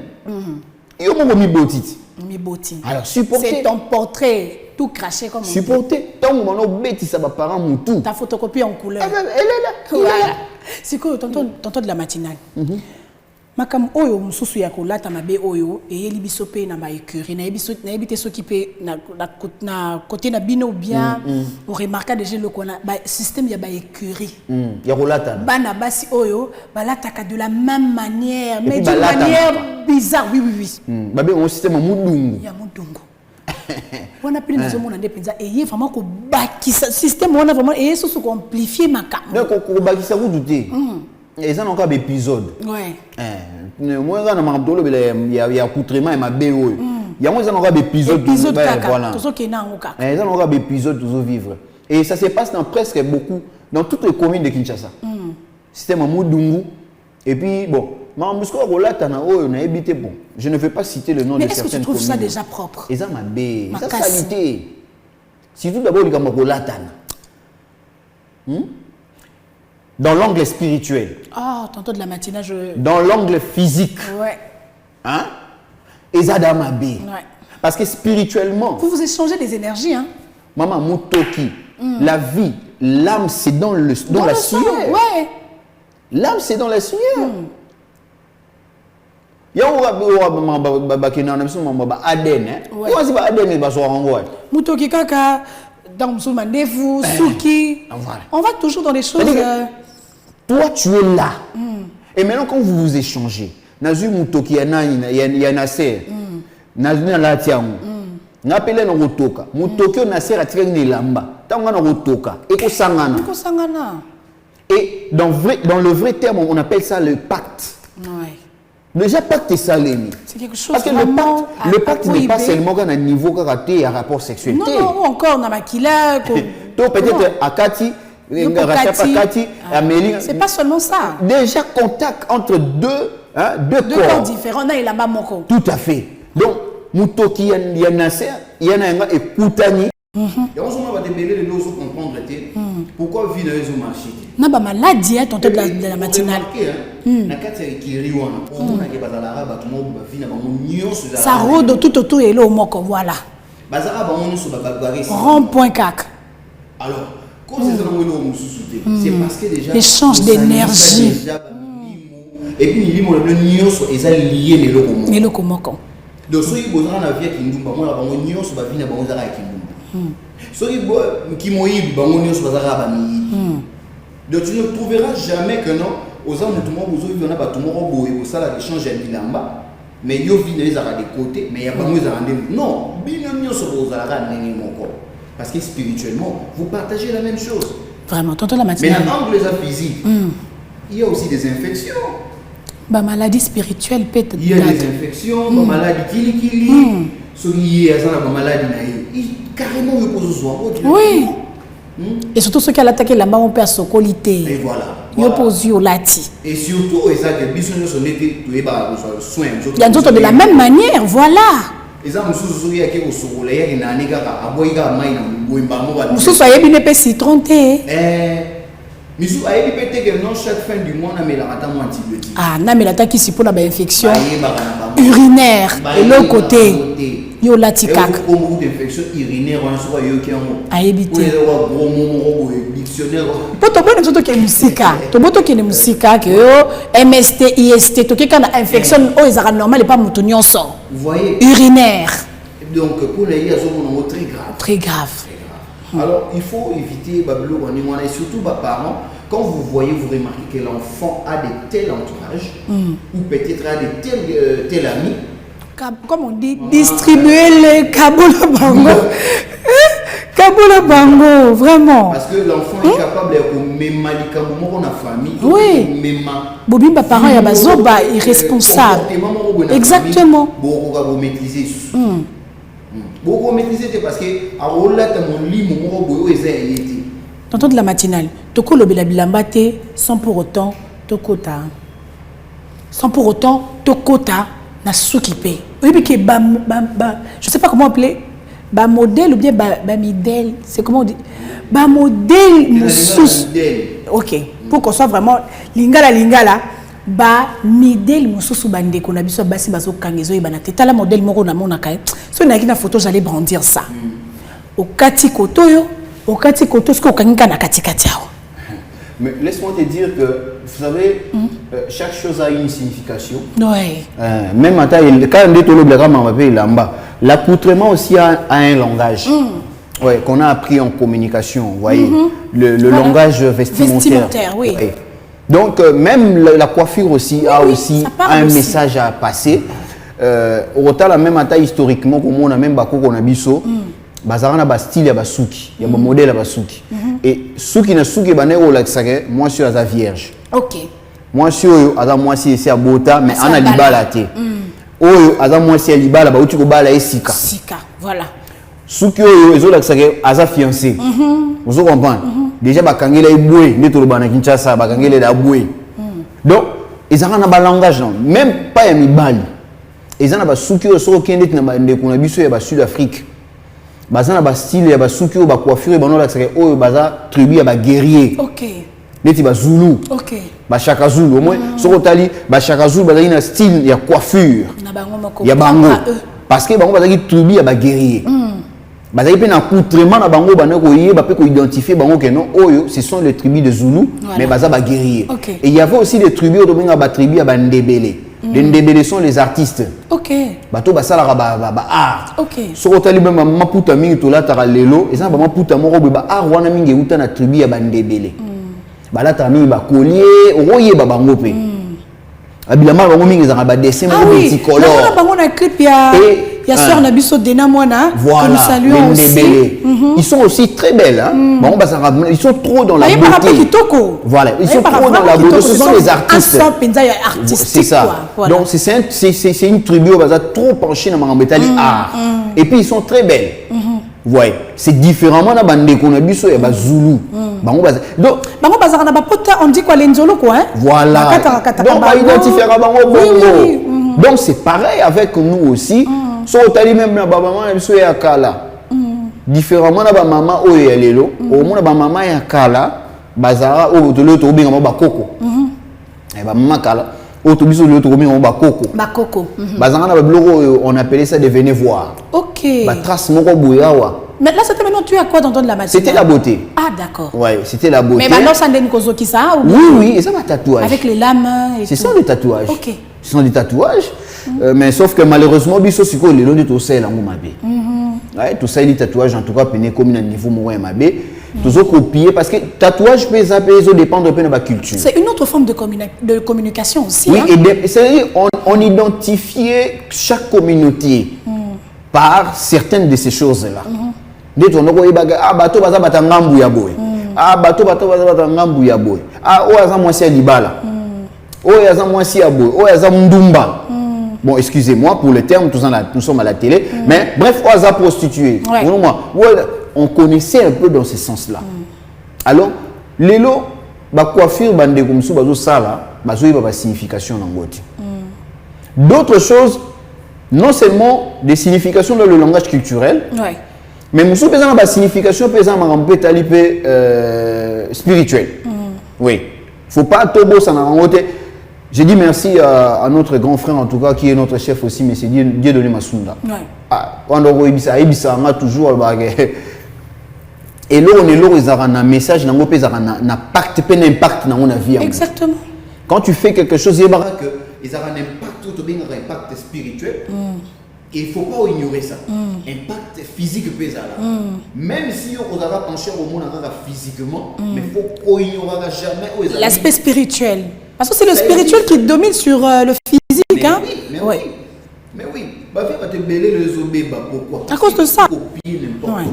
S2: Et au moment où botiti.
S1: Mi boti.
S2: Alors supporter.
S1: C'est ton portrait tout craché comme on dit.
S2: Supporter. Tant que mon bêtis ça va parents moutou.
S1: Ta photocopie en couleur.
S2: Elle est là.
S1: Voilà. C'est que tonton de la matinale. Makam oyo mususu ya kolata mabe oyo eyeli biso pe na ba écurie na biso na ebité soki pe na côté na bino ou bien on remarque déjà le qu'on a ba système ya ba écurie.
S2: Ya kolata.
S1: Bana basi oyo balataka de la même manière mais
S2: puis
S1: d'une
S2: balata
S1: manière
S2: pas.
S1: bizarre. Oui.
S2: Babe on système mudungu.
S1: Ya mudungu. On a pris les hommes on a des penza et y vraiment ko bakisa système on a vraiment et ça se amplifier makam.
S2: Donc ko bakisa ku douter. Et ça encore épisode.
S1: Ouais.
S2: Moi ça na mamdolo il y a accoutrement et ma BO. Il y a moi ça encore épisode.
S1: Épisode kaka.
S2: Voilà.
S1: Tout ce qui est na ngoka.
S2: Et ça encore épisode toujours vivre. Et ça se passe dans presque beaucoup dans toutes les communes de Kinshasa. Système mudungu et puis bon, Mambusko rolata na oyo na habité bon. Je ne vais pas citer le nom
S1: mais
S2: de
S1: est-ce que
S2: certaines
S1: tu trouves
S2: communes.
S1: ça déjà propre?
S2: Et ça m'a bé, ça
S1: Makasi.
S2: salité. Surtout d'abord les rolata. Dans l'angle spirituel,
S1: Ah, tantôt de la matinée, je...
S2: dans l'angle physique,
S1: Ouais,
S2: hein? Et ça dans ma bé.
S1: ouais.
S2: Parce que spirituellement,
S1: Vous vous échangez des énergies, hein?
S2: maman Mutoki, la vie, l'âme c'est dans le dans la
S1: le sang,
S2: sueur.
S1: ouais.
S2: L'âme c'est dans la sueur. Ya ora bakina na biso mamba Aden hein.
S1: Ouais.
S2: Yo asi ba Aden ba so ngwa.
S1: Mutoki kaka, dans Mandefu, Suki.
S2: Voilà.
S1: On va toujours dans les choses...
S2: C'est-à-dire toi tu es là. Et maintenant quand vous vous échangez, nazu Mutoki ya nani ya Nasser. Nazu na latiango. Ngapele na rotoka. Mutoki Nasser atika ni lamba. Tanga na rotoka eko sangana.
S1: Niko sangana.
S2: Et dans le vrai terme on appelle ça le pacte.
S1: Ouais.
S2: Déjà pacte salémi.
S1: C'est quelque chose
S2: Parce que
S1: vraiment
S2: le pacte n'est pas
S1: prohibé.
S2: seulement à un niveau karaté et à rapport sexuel.
S1: Non, ou encore dans Makila.
S2: Donc peut-être à Kati, Kati, à Méline.
S1: C'est pas seulement ça.
S2: Déjà contact entre deux
S1: Deux corps
S2: corps.
S1: différents, là, il a pas mon corps.
S2: Tout à fait. Donc, Mutoki, il y a Nasser, il y en a un et Koutani. Et on va te mêler les choses comprendre pourquoi vie dans les marchés.
S1: Non, bah maladie, hein, tantôt de la matinale. Ça rôde tout autour et là au moko, voilà. Rond-point cac.
S2: Alors, quand c'est parce que déjà
S1: l'échange d'énergie.
S2: Et puis il y a lié les locaux.
S1: Les locaux moko.
S2: Donc ceux qui besoin la vie qui nous ba ba nyonso so ba vina ba ozara ki nous. Ceux qui moyi ba nyonso ba zara ba mi. Donc tu ne trouveras jamais que non aux hommes de tout le monde vous avez pas tout le monde boy au sala d'échange à bilamba mais yo vina les ara de côté mais il y a pas nous ara non bino nyonso ba ozara nene moko parce que spirituellement vous partagez la même chose.
S1: Vraiment, tantôt la matinale.
S2: Mais dans l'angle physique, il y a aussi des infections.
S1: Bah, maladie spirituelle peut-être.
S2: Il y a des infections, des maladies qui ceux qui sont maladies carrément ils posent soin.
S1: Oui. Et surtout ceux qui ont attaqué la main, on perd son qualité.
S2: Et voilà.
S1: Yo pose yo lati.
S2: Et surtout, ils ont des soins.
S1: Il y a d'autres de la même manière, voilà.
S2: Ils ont
S1: Vous soyez bien épais citron thé.
S2: Misou a été que non chaque fin du mois on a mis la antibiotique.
S1: Ah, na mais l'attaque ici pour la infection urinaire et l'autre côté. Yo latikak.
S2: Beaucoup d'infections urinaires on a soit yo qui ont.
S1: A éviter.
S2: Gros mot dictionnaire.
S1: Poto bon tout qui musika. To boto qui musika que yo MST IST to qui quand infection o ezara normal et pas mutu nyonso.
S2: Vous voyez
S1: urinaire.
S2: Donc pour les y a un très grave.
S1: Très grave.
S2: Alors, il faut éviter et surtout parents, quand vous voyez, vous remarquez que l'enfant a de tels entourages ou peut-être a de tels amis.
S1: Comme on dit, distribuer les Kabola Bango. Kabola Bango, vraiment.
S2: Parce que l'enfant est capable de même dans la famille.
S1: Oui. Bobimba parent ya bazoba irresponsable. Exactement.
S2: Beaucoup maîtriser. Beaucoup maîtriser parce que à mon lit mon boyo ezayete.
S1: Tonton de la matinale, toko lobela bilamba te sans pour autant tokota. Sans pour autant tokota na soukipe. Oui mais que je sais pas comment appeler ba modèle ou bien ba modèle, c'est comment on dit ba modèle moussous. OK, pour qu'on soit vraiment lingala ba modèle moussous bande ko na biso basi bazo kangezo ibana te tala modèle moko na mona kai. So na kina photo j'allais brandir ça. Au kati kotoyo, au kati koto ce ko kangika na kati kati yao.
S2: Mais laisse-moi te dire que vous savez chaque chose a une signification.
S1: Oui.
S2: Même quand on dit tout le blâme l'accoutrement aussi a un langage. Ouais, qu'on a appris en communication, vous voyez. Le langage vestimentaire.
S1: Oui.
S2: Ouais. Donc même la coiffure aussi a aussi un message à passer. Autant la même attaque historiquement comme on a même bako qu'on a biso bazarana ba style ya basuki ya modèle ya basuki et suki na suki bané o la tsake moi je suis à vierge.
S1: OK.
S2: Moi je suis à moi si c'est à bota mais ana libala té oyo aza moi si libala ba uti ko bala esika
S1: sika voilà
S2: suki oyo ezo la tsake aza fiancé vous comprenez déjà ba kangela ibwe neto lo bana Kinshasa ba kangela da bwe donc ils ont un langage non même pas ya mibali. Ils ont basuki au soro kende na ndeko na biso ya ba Sud Afrique. Bazana ba style ya basuki au ba coiffure bano la tsaka oyo baza tribu ya ba guerrier.
S1: OK.
S2: Neti ba Zulu.
S1: OK.
S2: Ba Shaka Zulu au moins soro tali ba Shaka Zulu bazali na style ya coiffure.
S1: Na bango moko.
S2: Ya bango. Parce que bango bazali tribu ya ba guerrier. Bazali pe na accoutrement na bango bana ko yeba pe ko identifier bango que non oyo ce sont les tribus de Zulu mais baza ba guerrier.
S1: Okay.
S2: Et il y avait aussi des tribus au benga ba tribu ya ba Ndebele. Les Ndebele sont les artistes.
S1: OK.
S2: Bato basala ba art.
S1: OK.
S2: Soko tali ba maputa mingi to la tara lelo et ça ba maputa moko ba art wana mingi uta na tribu ya ba Ndebele. Ba la tara mingi ba collier oye ba bango pe. Abilama bango mingi za ba dessin multicolore.
S1: Ah bango na clip ya sœur Nabiso Dena Mwana
S2: voilà,
S1: que nous saluons aussi.
S2: Ils sont aussi très belles hein. Bon, ils sont trop dans la beauté. Voilà, ils sont trop dans la beauté. Ce sont les artistes. C'est ça. Voilà. Donc c'est une tribu qui est trop penchée dans le art. Et puis ils sont très belles. Vous voyez, c'est différemment dans bande qu'on a biso et Zulu. Donc
S1: bango bazaka na bapota on dit quoi l'enzolo quoi hein.
S2: Voilà. Donc on identifie bango bongo. Donc c'est pareil avec nous aussi. So tali même na maman biso ya kala. Différemment na ba maman oyo ya lelo, au moins ba maman ya kala bazara o to le to binga ba koko. Et ba maman kala o to biso le to binga ba koko.
S1: Ba koko.
S2: Bazanga na ba bloko on appelait ça de venez voir.
S1: OK.
S2: Ba trace moko boyawa.
S1: Mais là c'était maintenant tu as quoi dans la matinée?
S2: C'était la beauté.
S1: Ah d'accord.
S2: Ouais, c'était la beauté.
S1: Mais maintenant ça ndeni kozoki ça ou
S2: oui, et ça va tatouage.
S1: Avec les lames et
S2: c'est ça le tatouage.
S1: OK.
S2: Ce sont des tatouages. Mais sauf que malheureusement biso siko le long de tout ça là ngomabé. Ouais, tout ça les tatouages en tout cas pené comme un niveau moyen mabé. Toujours copier parce que tatouage peut ça dépendre de la culture.
S1: C'est une autre forme de communication aussi.
S2: Oui,
S1: hein?
S2: et c'est-à-dire on identifiait chaque communauté par certaines de ces choses-là. Dès on a bateau baza batangambu ya boy. Ah bateau baza batangambu ya boy. Ah o aza mwasi libala. O aza mwasi ya boy. O aza mndumba. Bon, excusez-moi pour le terme, nous sommes à la télé, mais bref, on a prostitué. Ouais. On connaissait un peu dans ce sens-là. Alors, lelo, ba coiffure, bande comme ça, bazo sala, bazo y ba signification dans ngoti. D'autres choses, non seulement des significations dans le langage culturel,
S1: Ouais.
S2: mais moussou pesant ba signification pesant marampe talipé spirituel. Oui. Faut pas tobo ça na ngote. J'ai dit merci à notre grand frère en tout cas qui est notre chef aussi, mais c'est Dieu donné Masunda.
S1: Ouais.
S2: Ah, on doit ibisa on a toujours et là on est là ils ont un message na ngope na pacte pe impact na na vie.
S1: Exactement.
S2: Quand tu fais quelque chose, il y a que ils ont un impact tout bien un impact spirituel. Et il faut pas ignorer ça. Impact physique pèse là. Même si on a penché au monde physiquement, mais il faut qu'on ignorera jamais
S1: l'aspect spirituel. Parce que c'est le spirituel qui domine sur le physique.
S2: Mais
S1: hein?
S2: oui, mais
S1: Ouais.
S2: oui. Mais oui. Bah, va te bêler les obés, bah, pourquoi?
S1: À cause de ça.
S2: Copier n'importe
S1: Ouais.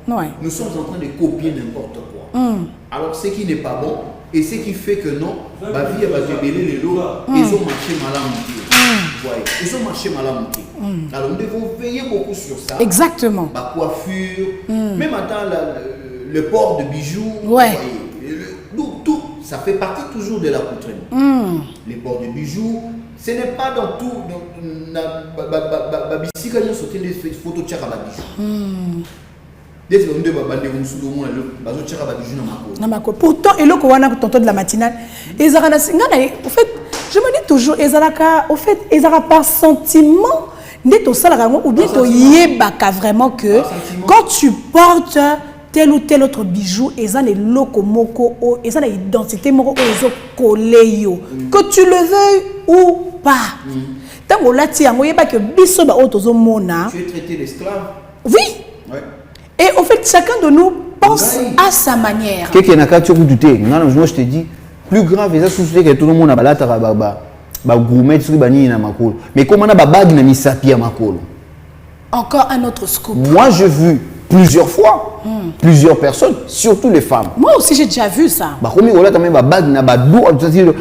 S2: quoi.
S1: Ouais.
S2: Nous sommes en train de copier n'importe quoi. Alors, ce qui n'est pas bon, et ce qui fait que non, bah, vie va te bêler les lots, ils ont marché mal à monter. Voyez, ils ont marché mal à monter. Alors, nous devons veiller beaucoup sur ça.
S1: Exactement.
S2: Ma coiffure, même attends, le port de bijoux.
S1: Ouais.
S2: Voyez, tout, ça fait partie toujours de la poitrine. Les ports de bijoux, ce n'est pas dans tout. Ici, quand nous sortons des photos de bijoux. Des secondes de babande comme sous le monde, bazo tchaka ba bijoux na mako.
S1: Pourtant, et là, quand on a tonton de la matinale, au fait, je me dis toujours, au fait, ils ont par sentiment, ou bien tu yebaka vraiment que quand tu portes tel ou tel autre bijou, ils ont les locaux moko, ils ont l'identité moko, ils ont collé yo. Que tu le veuilles ou pas. Tant que là, tu as que biso ba otozo mona.
S2: Tu es traité d'esclave.
S1: Oui.
S2: Ouais.
S1: Et au fait, chacun de nous pense à sa manière.
S2: Quelqu'un n'a qu'à te douter. Moi, je te dis, plus grave, c'est ça que tout le monde a balata ba gourmet sur bani na makolo. Mais comment on a ba bag na misapi à makolo.
S1: Encore un autre scoop.
S2: Moi, j'ai vu plusieurs fois, plusieurs personnes, surtout les femmes.
S1: Moi aussi, j'ai déjà vu ça.
S2: Bah, comme on a quand même ba bag na ba dou,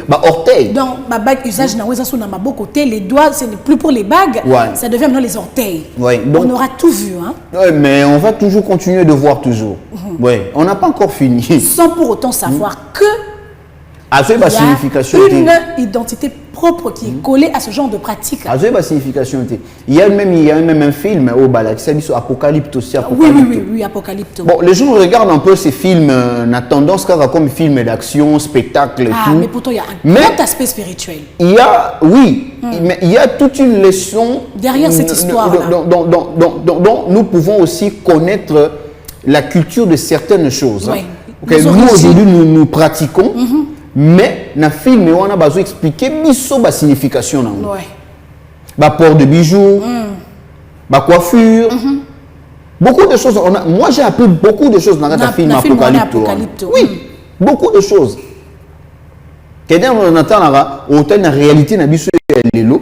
S2: ba orteil.
S1: Donc, ma bague usage na weza na ma beau côté, les doigts, ce n'est plus pour les bagues,
S2: Ouais.
S1: ça devient maintenant les orteils.
S2: Ouais, donc,
S1: on aura tout vu, hein.
S2: Ouais, mais on va toujours continuer de voir toujours. Ouais, on n'a pas encore fini.
S1: Sans pour autant savoir que
S2: À ce
S1: il y a
S2: signification.
S1: une identité propre qui est collée à ce genre de pratique.
S2: À ce signification. Il y a même un film au Bala qui s'appelle Apocalypse aussi.
S1: Oui, Apocalypse.
S2: Bon, les gens regardent un peu ces films, on a tendance comme film d'action, spectacle et tout.
S1: Mais pourtant, il y a un grand aspect spirituel.
S2: Il y a, oui, mais il y a toute une leçon
S1: derrière cette histoire
S2: dont nous pouvons aussi connaître la culture de certaines choses.
S1: Oui.
S2: Okay, nous aujourd'hui nous pratiquons, mais dans le film on a besoin d'expliquer la signification.
S1: Ouais.
S2: Bah, port de bijoux, bah, coiffure, beaucoup de choses. Moi j'ai appris beaucoup de choses dans le film Apocalypse. Oui, beaucoup de choses. Quelqu'un on entend là, hôtel la réalité na biso lelo,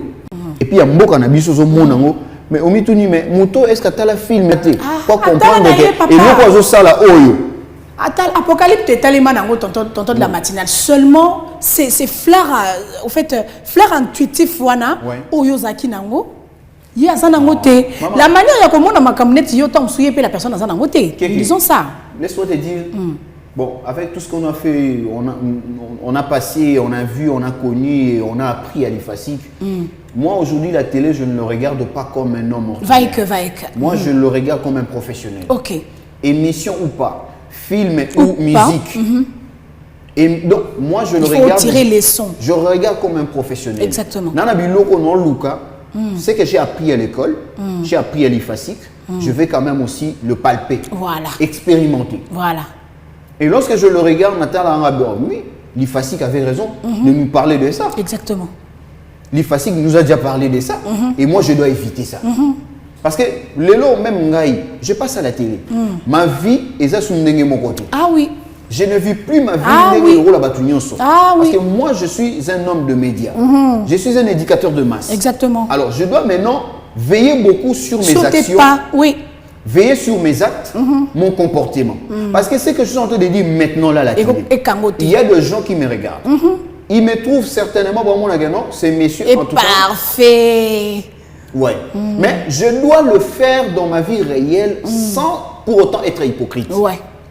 S2: et puis il y a mboka na biso zo monango. Mais au mituni mais moto est-ce que tu as la film pour comprendre que et nous quoi ça là oyo.
S1: Apocalypse est tellement tonton de la matinale. Seulement, c'est fleur, au fait, fleur intuitif wana oyo zaki nango. Il y a ça nango te. La manière ya comment on a makamnet yo tant souiller la personne dans nango te. Disons ça.
S2: Laisse-moi te dire. Bon, avec tout ce qu'on a fait, on a passé, on a vu, on a connu, on a appris à l'IFASIC. Moi, aujourd'hui, la télé, je ne le regarde pas comme un homme ordinaire. Moi, je le regarde comme un professionnel.
S1: Ok.
S2: Émission ou pas, film ou musique. Et donc, moi, je le regarde.
S1: Il faut tirer les sons.
S2: Je le regarde comme un professionnel.
S1: Exactement.
S2: Nana biloko non Luka, c'est que j'ai appris à l'école, j'ai appris à l'IFASIC, je vais quand même aussi le palper.
S1: Voilà.
S2: Expérimenter.
S1: Voilà.
S2: Et lorsque je le regarde, Nathalie Arabe, oui, l'IFASIC avait raison de nous parler de ça.
S1: Exactement.
S2: L'IFASIC nous a déjà parlé de ça. Et moi, je dois éviter ça. Parce que le lot, même Ngaï, je passe à la télé. Ma vie est ça sous mon côté.
S1: Ah oui.
S2: Je ne vis plus ma vie parce que moi, je suis un homme de médias. Je suis un éducateur de masse.
S1: Exactement.
S2: Alors, je dois maintenant veiller beaucoup sur mes actions.
S1: Tes pas, oui.
S2: Veiller sur mes actes, mon comportement. Parce que c'est que je suis en train de dire maintenant là, la télé. Il y a des gens qui me regardent. Ils me trouvent certainement, bon, mon non, c'est messieurs en tout cas.
S1: Parfait.
S2: Ouais. Mais je dois le faire dans ma vie réelle sans pour autant être hypocrite.
S1: Ouais.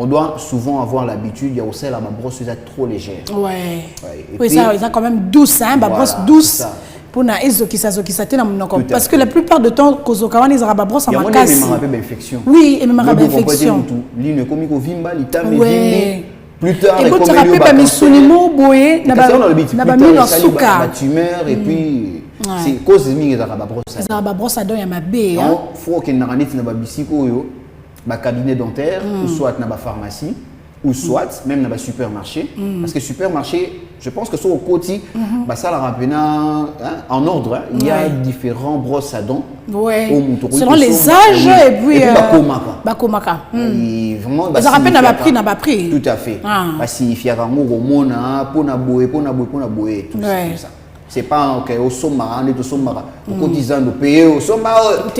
S2: on doit souvent avoir l'habitude, il y a aussi la brosse trop légère.
S1: Ouais.
S2: Ouais. Et
S1: Oui,
S2: puis,
S1: ça, ils ont quand même douce, hein,
S2: voilà,
S1: brosse douce.
S2: c'est ça.
S1: Pour na ezokisa zokisa te na monoko.
S2: Tout à
S1: Parce
S2: fait.
S1: que la plupart du temps, kozokawana ils ont brosse en
S2: il y a
S1: makasi.
S2: un infection.
S1: Oui, et même une infection.
S2: L'île comme vimba, l'itame
S1: Ouais.
S2: plus tard,
S1: Et quand tu rappelles pas misunimo boye na ba mino suka.
S2: la tumeur et puis c'est cause mingi za ba brosse.
S1: Ça ba brosse à dents ya mabe, hein.
S2: Donc faut que na raneti na ba bisiko yo ba cabinet dentaire ou soit na ba pharmacie ou soit même dans le supermarché. Parce que supermarché, je pense que sur le côté, ça la rappelle en ordre. Hein, il y a différents brosses à dents.
S1: Ouais.
S2: Au
S1: selon les âges et puis
S2: Bakomaka. Vraiment,
S1: ça rappelle n'a pas pris.
S2: Tout à fait. Si il y a un mot au pona boé, tout ça. C'est pas que au sommaire, on est au sommaire. Au quotidien de payer au sommaire.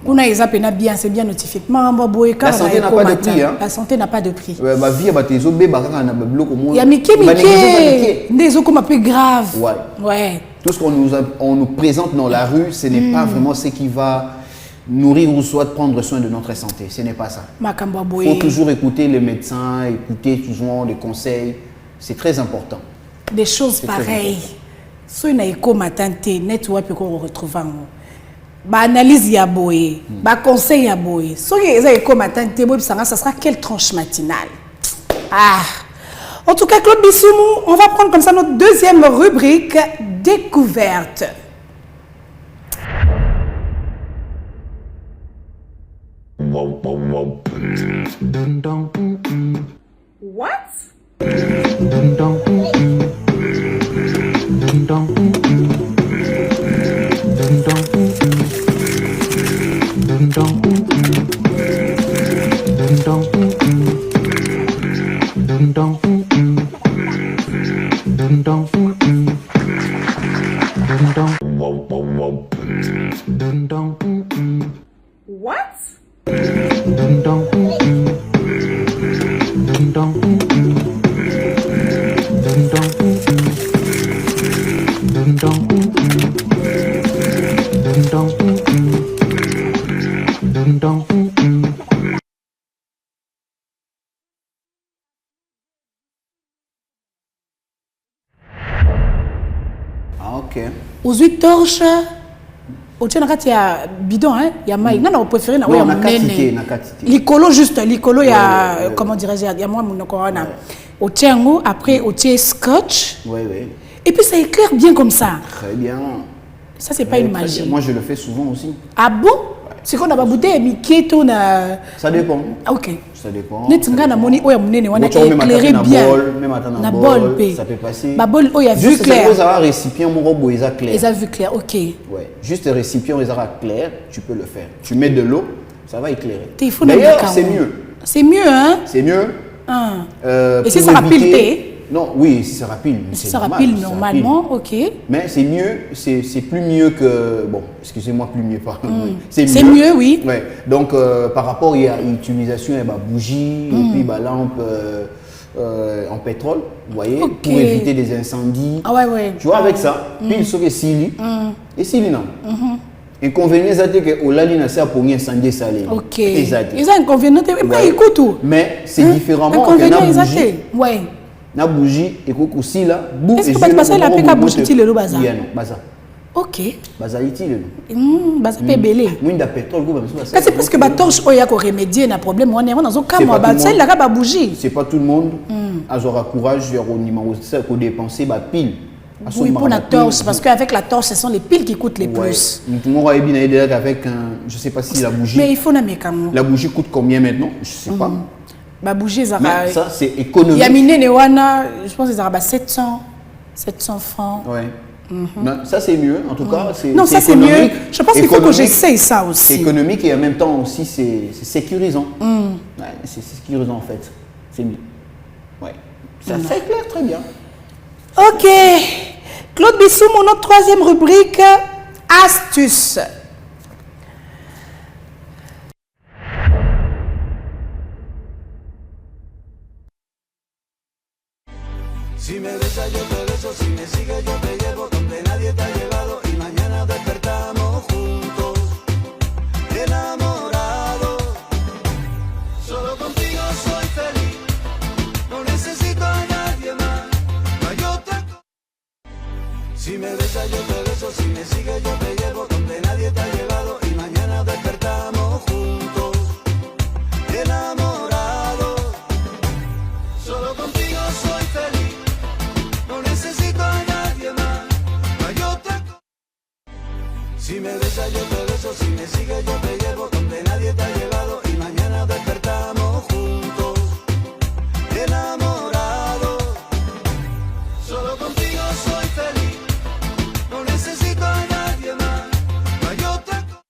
S1: Kuna ezapena bien, c'est bien notifié.
S2: La santé n'a pas de prix. Hein?
S1: La santé n'a pas de prix.
S2: Ma vie,
S1: il y a Mickey, des eaux comme un peu grave. Ouais.
S2: Tout ce qu'on nous présente dans la rue, ce n'est pas vraiment ce qui va nourrir ou soit prendre soin de notre santé. Ce n'est pas ça. Il faut toujours écouter les médecins, écouter toujours les conseils. C'est très important.
S1: Des choses pareilles. Si on a éco matin, network qu'on retrouve en ba analyse ya boye, ba conseil ya boye. So que éco matin, ça sera quelle tranche matinale? Ah. En tout cas, Claude Bissoumou, on va prendre comme ça notre deuxième rubrique, découverte. What? Aux 8 torches, au tien il y a bidon, hein, il y a maïs. Non, on préfère na
S2: on a quantité,
S1: l'icolo juste, l'icolo il y a comment dirais-je, il y a moi mon corona. Au tien après au tien scotch.
S2: Oui, oui.
S1: Et puis ça éclaire bien comme ça.
S2: Très bien.
S1: Ça c'est pas une magie.
S2: Moi je le fais souvent aussi.
S1: Ah bon? C'est qu'on a pas bouteille mais qui est
S2: Ça dépend.
S1: OK.
S2: Ça dépend.
S1: Netinga na moni oya munene wana éclairer bien.
S2: Même attendre
S1: na bol,
S2: ça peut passer.
S1: Ba bol oya vu
S2: juste
S1: clair.
S2: Juste un récipient mon robot ils a clair.
S1: Ils a vu clair. OK.
S2: Ouais, juste un récipient ils a clair, tu peux le faire. Tu mets de l'eau, ça va éclairer.
S1: D'ailleurs,
S2: c'est mieux.
S1: C'est mieux hein?
S2: C'est mieux.
S1: Et si ça rapide
S2: non, oui, si ça rapide.
S1: Si ça rapide normalement, OK.
S2: Mais c'est mieux, c'est plus mieux que... Bon, excusez-moi, plus mieux pas.
S1: C'est mieux, oui.
S2: Ouais. Donc, par rapport à l'utilisation de bougie et puis lampe en pétrole, vous voyez, pour éviter des incendies.
S1: Ah ouais.
S2: Tu vois, avec ça, pile sur les Sili. Et Sili, non. Inconvénient, c'est que au lali n'a pas pour incendier salé.
S1: OK. Ils ont inconvénient,
S2: mais c'est différemment
S1: inconvénient, ils ont. Ouais.
S2: Na bougie et aussi là
S1: est-ce que tu passer la peka bougie ti le bazar
S2: baza
S1: OK
S2: baza iti le
S1: baza pe belé
S2: mwinda pétrole go
S1: ça c'est parce que ba torche oya ko remédier na problème on est dans un cas moi ba celle là ba bougie
S2: c'est pas tout le monde azora courage au numéro ça ko dépenser ba pile
S1: oui pour la torche parce qu'avec la torche ce sont les piles qui coûtent les plus
S2: tout le monde a bien aider avec je sais pas si la bougie
S1: mais il faut na mécano
S2: la bougie coûte combien maintenant je sais pas.
S1: Bah bouger ça
S2: c'est économique.
S1: Il y a miné newana, je pense qu'ils ont 700 francs.
S2: Ouais. Non, ça c'est mieux en tout cas,
S1: non, ça c'est mieux. Je pense qu'il faut que j'essaye ça aussi.
S2: C'est économique et en même temps aussi c'est sécurisant. Ouais, c'est sécurisant en fait. C'est mieux. Ouais. Ça s'éclaire très bien.
S1: OK. Claude Bissoumou, notre troisième rubrique astuce.
S3: Si me besas yo te beso, si me sigues yo te llevo donde nadie te ha llevado y mañana despertamos juntos, enamorados. Solo contigo soy feliz. beso, si me sigues yo te llevo donde nadie te ha llevado y mañana despertamos juntos, enamorados. Solo contigo soy feliz, no necesito a nadie más, no hay otra cosa.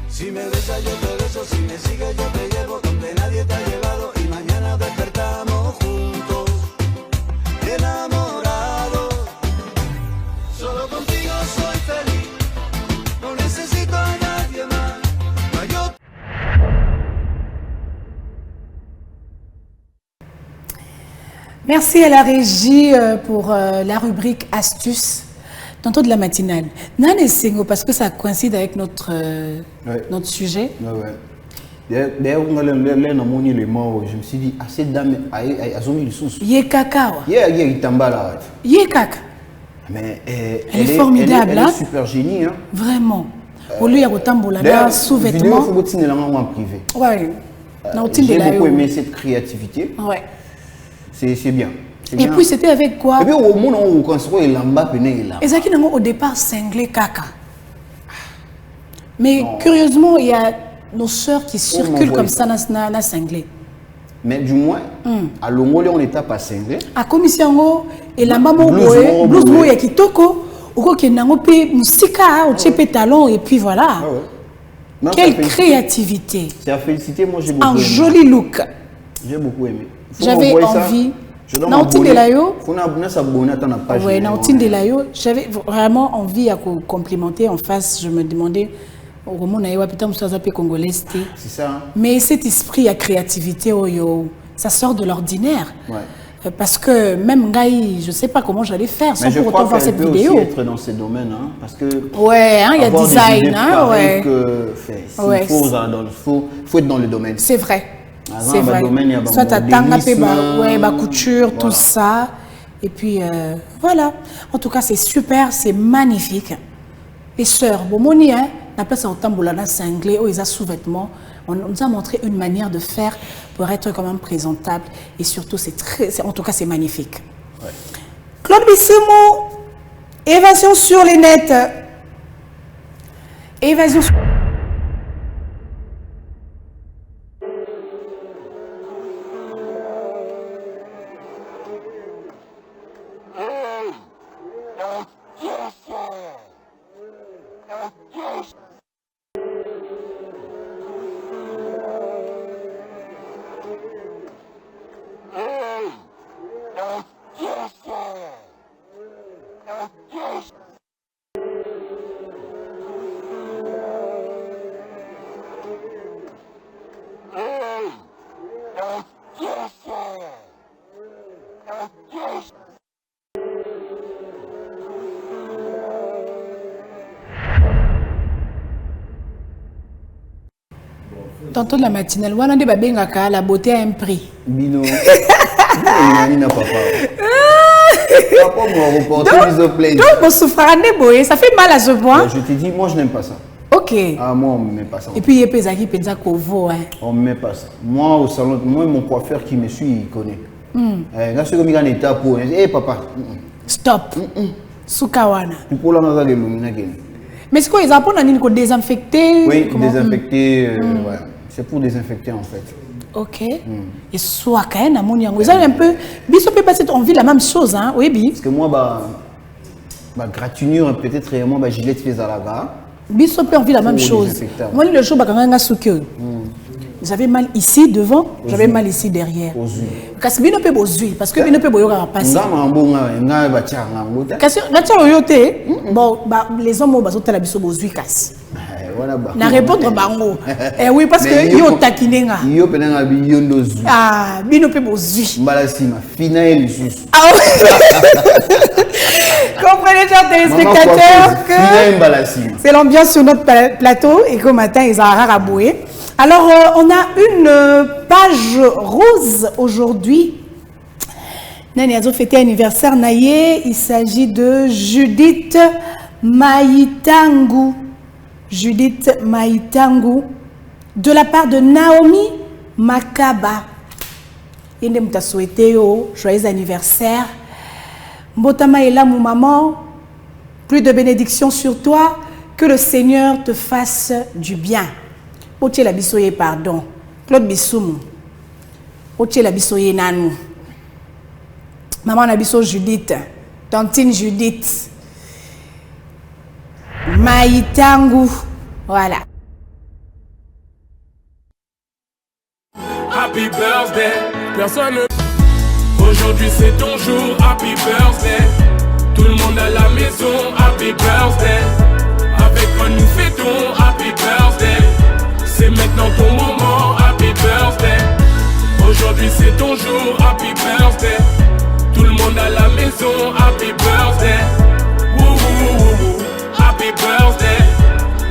S3: Si me besas yo te beso, si me sigues yo te llevo donde nadie te ha llevado y mañana despertamos juntos, enamorados. Solo contigo soy feliz, no necesito a nadie más, no hay otra.
S1: Merci à la régie pour la rubrique astuces. Tantôt de la matinale. Nane Sengo, parce que ça coïncide avec notre sujet.
S2: Ouais. D'ailleurs, je me suis dit, assez dame, elles ont mis le sous.
S1: Yé kaka.
S2: Il tambala.
S1: Yé kaka.
S2: Mais
S1: elle est formidable.
S2: Elle est super génie. Hein.
S1: Vraiment. Au lieu de sous-vêtements.
S2: Il faut en privé.
S1: Ouais.
S2: J'ai beaucoup aimé cette créativité.
S1: Ouais.
S2: C'est bien.
S1: Et puis c'était avec quoi?
S2: Et puis au moment où on construit l'amba pené là.
S1: Et ça qui au départ cinglé caca. Mais non. Curieusement, il y a nos sœurs qui circulent comme ça dans cinglé.
S2: Mais du moins, à Longolé on n'était pas cinglé.
S1: À commission et la maman blues mo ya kitoko, ou qui nango pe musika, au chepe talon et puis voilà. Non, quelle créativité.
S2: C'est à féliciter, moi j'ai beaucoup
S1: aimé. Un
S2: aimé.
S1: joli look.
S2: J'ai beaucoup aimé.
S1: J'avais envie. J'avais vraiment envie à complimenter en face. Je me demandais,
S2: c'est ça.
S1: Mais cet esprit à créativité, ça sort de l'ordinaire. Ouais. Parce que même Gaï, je ne sais pas comment j'allais faire sans pour autant voir cette vidéo.
S2: Aussi être dans ces domaines, hein, parce que
S1: ouais, il y a design,
S2: hein,
S1: ouais.
S2: Il faut être dans le domaine.
S1: C'est vrai. C'est vrai. Soit tu as ma couture, voilà. Tout ça. Et puis, voilà. En tout cas, c'est super, c'est magnifique. Et sœur, Bomoni, hein, la place en tamboulana cinglé, ils ont sous-vêtements. On nous a montré une manière de faire pour être quand même présentable. Et surtout, en tout cas, c'est magnifique. Ouais. Claude Bissimo, évasion sur les nets. Évasion sur... Tantôt de la matinale, on a dit que la beauté a un prix.
S2: Bino.
S1: Ça fait mal à ce point.
S2: Je te dis, moi je n'aime pas ça.
S1: Ok.
S2: Ah, moi on ne met pas ça.
S1: Et puis il y a des gens qui pensent qu'on va.
S2: On ne met pas ça. Moi au salon, moi mon coiffeur qui me suit, il connaît. Là, c'est comme il y a un état pour. Eh papa.
S1: Stop. Sukawana.
S2: Tu peux l'en de l'illumination.
S1: Mais c'est quoi, ils apprennent à désinfecter?
S2: Oui, désinfecter. Ouais. C'est pour désinfecter en fait.
S1: Ok. Et soit quand même, vous avez un peu. Biso peut passer, on vit la même chose, hein? Oui, bi.
S2: Parce que moi, gratinure, peut-être réellement, gilet les alaga.
S1: Biso peut on vit la même chose. Moi, le jour, j'avais mal ici devant, j'avais mal ici derrière. Parce que bino peut bozui, parce que bino peut boyoga passer. Bon, les hommes ont besoin de la biso bozui casse. Na répondre bango. Eh oui, parce que yo takinenga.
S2: Yo penanga bi yondo zu.
S1: Ah, bino pe bozui.
S2: Mbalasima, fina et lisusu.
S1: Ah oui. Comprenez, chers téléspectateurs, que c'est l'ambiance sur notre plateau et qu'au matin, ils ont rare à bouer. Alors, on a une page rose aujourd'hui. Nani a fêté anniversaire naïe. Il s'agit de Judith Maïtangu. Judith Maïtangu, de la part de Naomi Makaba. Il nous a souhaité joyeux anniversaire. Mbotama est là, mon maman. Plus de bénédictions sur toi, que le Seigneur te fasse du bien. Otie la bisoye pardon. Claude Bissoum. Otie la bisoye nanou. Maman na biso Judith. Tantine Judith. Maïtangu. Voilà.
S4: Happy birthday, personne ne... Aujourd'hui c'est ton jour, happy birthday. Tout le monde à la maison, happy birthday. Avec moi nous fêtons, happy birthday. C'est maintenant ton moment, happy birthday. Aujourd'hui c'est ton jour, happy birthday. Tout le monde à la maison, happy birthday. Woo woo woo woo, happy birthday.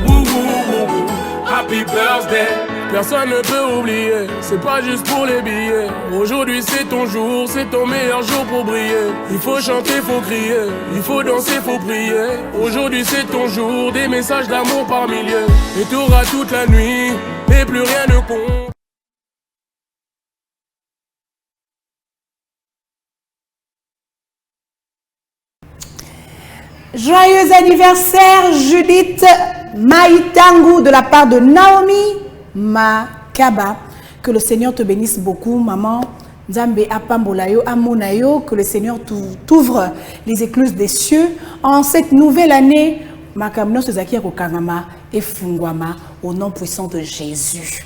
S4: Woo woo woo woo, happy birthday. Personne ne peut oublier, c'est pas juste pour les billets. Aujourd'hui c'est ton jour, c'est ton meilleur jour pour briller. Il faut chanter, faut crier, il faut danser, faut prier. Aujourd'hui c'est ton jour, des messages d'amour par milliers. Et t'auras toute la nuit, et plus rien ne compte.
S1: Joyeux anniversaire Judith Maïtangu de la part de Naomi Makaba. Que le Seigneur te bénisse beaucoup, maman. Nzambe apambolayo, amonayo, que le Seigneur t'ouvre les écluses des cieux. En cette nouvelle année, Makamno Sezaki Kokangama et Fungwama, au nom puissant de Jésus.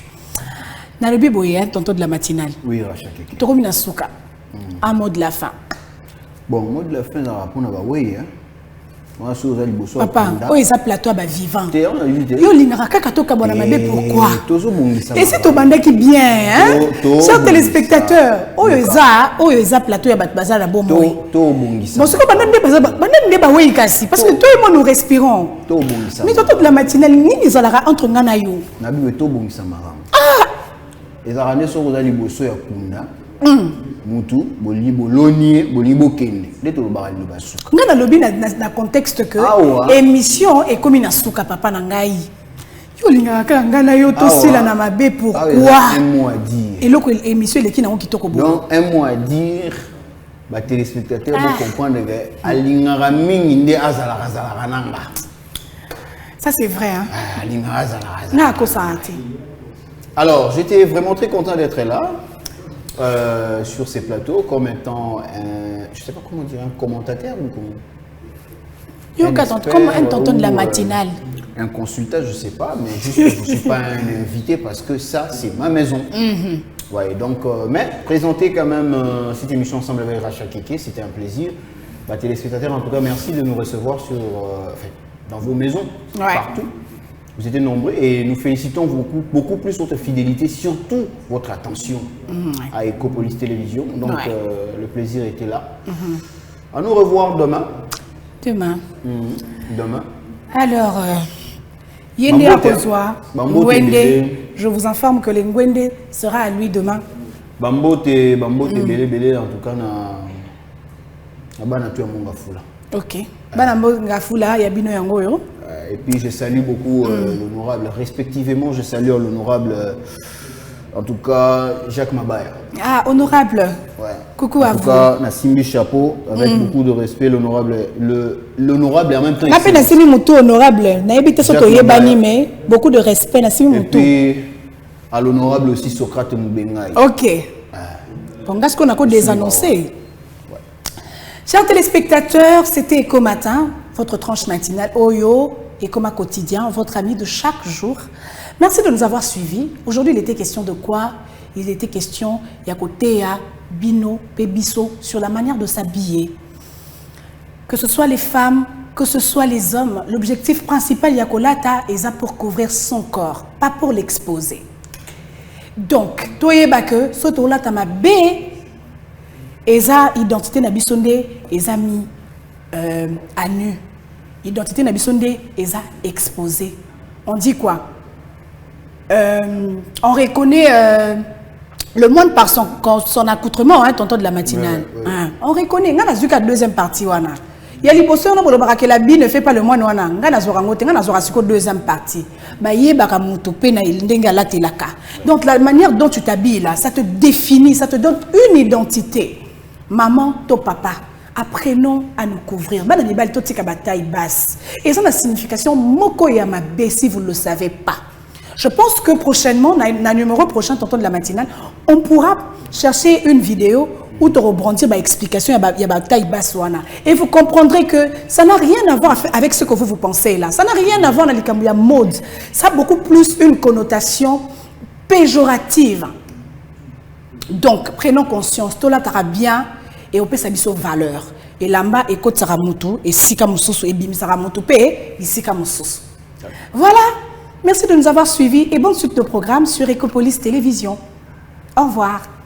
S1: Nalobi Boye, tonton de la matinale.
S2: Oui, Rachel Keke.
S1: Toromina Souka. Un mot de la fin.
S2: Bon, mot de la fin, on va répondre à oui.
S1: Papa, oh, ils ont plateau à vivant.
S2: Yo,
S1: l'inraka katoka bona mabe pourquoi? Et si tu bandes qui bien, hein? Chers téléspectateurs, oh, ils ont plateau à bazar à bon mois. Bon, ce que bandes ba oui kasi, parce que toi et moi nous respirons. Mais toi de la matinale, ni ils ont entre ngana yo.
S2: Nabi to bongisa maram. Ah! Les arabes sont aux aliboso ya kunda. Mutu bolibo lonie bolibo kende leto lobali lobasu
S1: ngana lobi na contexte que émission est comme na suka papa na ngai yo linga ka ngana yo to sila na mabe pourquoi
S2: un mot à dire
S1: et loko émission le kina kitoko bo
S2: donc un mot à dire ba téléspectateurs vont comprendre que alinga mingi nde azala nanga
S1: ça c'est vrai hein
S2: alinga azala
S1: na ko ça ati.
S2: Alors j'étais vraiment très content d'être là. Sur ces plateaux comme étant je sais pas comment dire, un commentateur ou
S1: comme un tonton de la matinale.
S2: Un consultant, je sais pas, mais juste que je suis pas un invité parce que ça c'est ma maison. Ouais, donc, mais présenter quand même cette émission ensemble avec Rachel Keke, c'était un plaisir. Bah, téléspectateurs, en tout cas, merci de nous recevoir sur, dans vos maisons, partout. Vous étiez nombreux et nous félicitons beaucoup plus votre fidélité, surtout votre attention à Ecopolis Télévision. Donc le plaisir était là. À nous revoir demain.
S1: Demain.
S2: Demain.
S1: Alors, Yende Akozwa, Ngwende, je vous informe que le Ngwende sera à lui demain.
S2: Bambote belé en tout cas na bana tu amonga fula.
S1: Ok. Bana monga fula ya bino yango yo.
S2: Et puis je salue beaucoup l'honorable, respectivement je salue l'honorable, en tout cas Jacques Mabaya. Ah,
S1: honorable.
S2: Ouais.
S1: Coucou à vous.
S2: En tout cas, Nassimbi chapeau, avec beaucoup de respect, l'honorable et en même temps...
S1: Nape Nassimi Moutou honorable, naïbite soto yebani mais beaucoup de respect Nassimi Moutou.
S2: Et puis à l'honorable aussi Socrate Moubengaï.
S1: Ok. Bon, qu'est-ce qu'on a désannoncé? Chers téléspectateurs, c'était Eco Matin, votre tranche matinale Oyo, Ecoma Quotidien, votre ami de chaque jour. Merci de nous avoir suivis. Aujourd'hui, il était question de quoi? Il était question Yakotea, Bino, Pébiso, sur la manière de s'habiller. Que ce soit les femmes, que ce soit les hommes, l'objectif principal Yakolata est pour couvrir son corps, pas pour l'exposer. Donc, Toyeba que, Sotola Tamabe, Eza identité Nabisonde, Eza mis à nu. Identité Nabisonde, Eza exposée. On dit quoi? On reconnaît le monde par son accoutrement, hein, tonton de la matinale. Ouais. Hein. On reconnaît. On a vu qu'à deuxième partie, il y a l'hypothèse que la bille ne fait pas le moine. On a deuxième partie. Donc la manière dont tu t'habilles là, ça te définit, ça te donne une identité. Maman, ton papa. apprenons à nous couvrir. Bana mibali totika bataille basse. Et ça a une signification moko ya mabe si vous ne le savez pas. Je pense que prochainement, dans le numéro prochain, tonton de la matinale, on pourra chercher une vidéo où tu rebondir ma explication il y a bataille basse. Et vous comprendrez que ça n'a rien à voir avec ce que vous pensez là. Ça n'a rien à voir avec la mode. Ça a beaucoup plus une connotation péjorative. Donc, prenons conscience. Tout là, tu bien et on peut s'habiller valeur. Et là-bas, et côte saramutu, et sika mususu, et bim saramutu, et sika mususu. Voilà. Merci de nous avoir suivis et bonne suite de programme sur Ecopolis Télévision. Au revoir.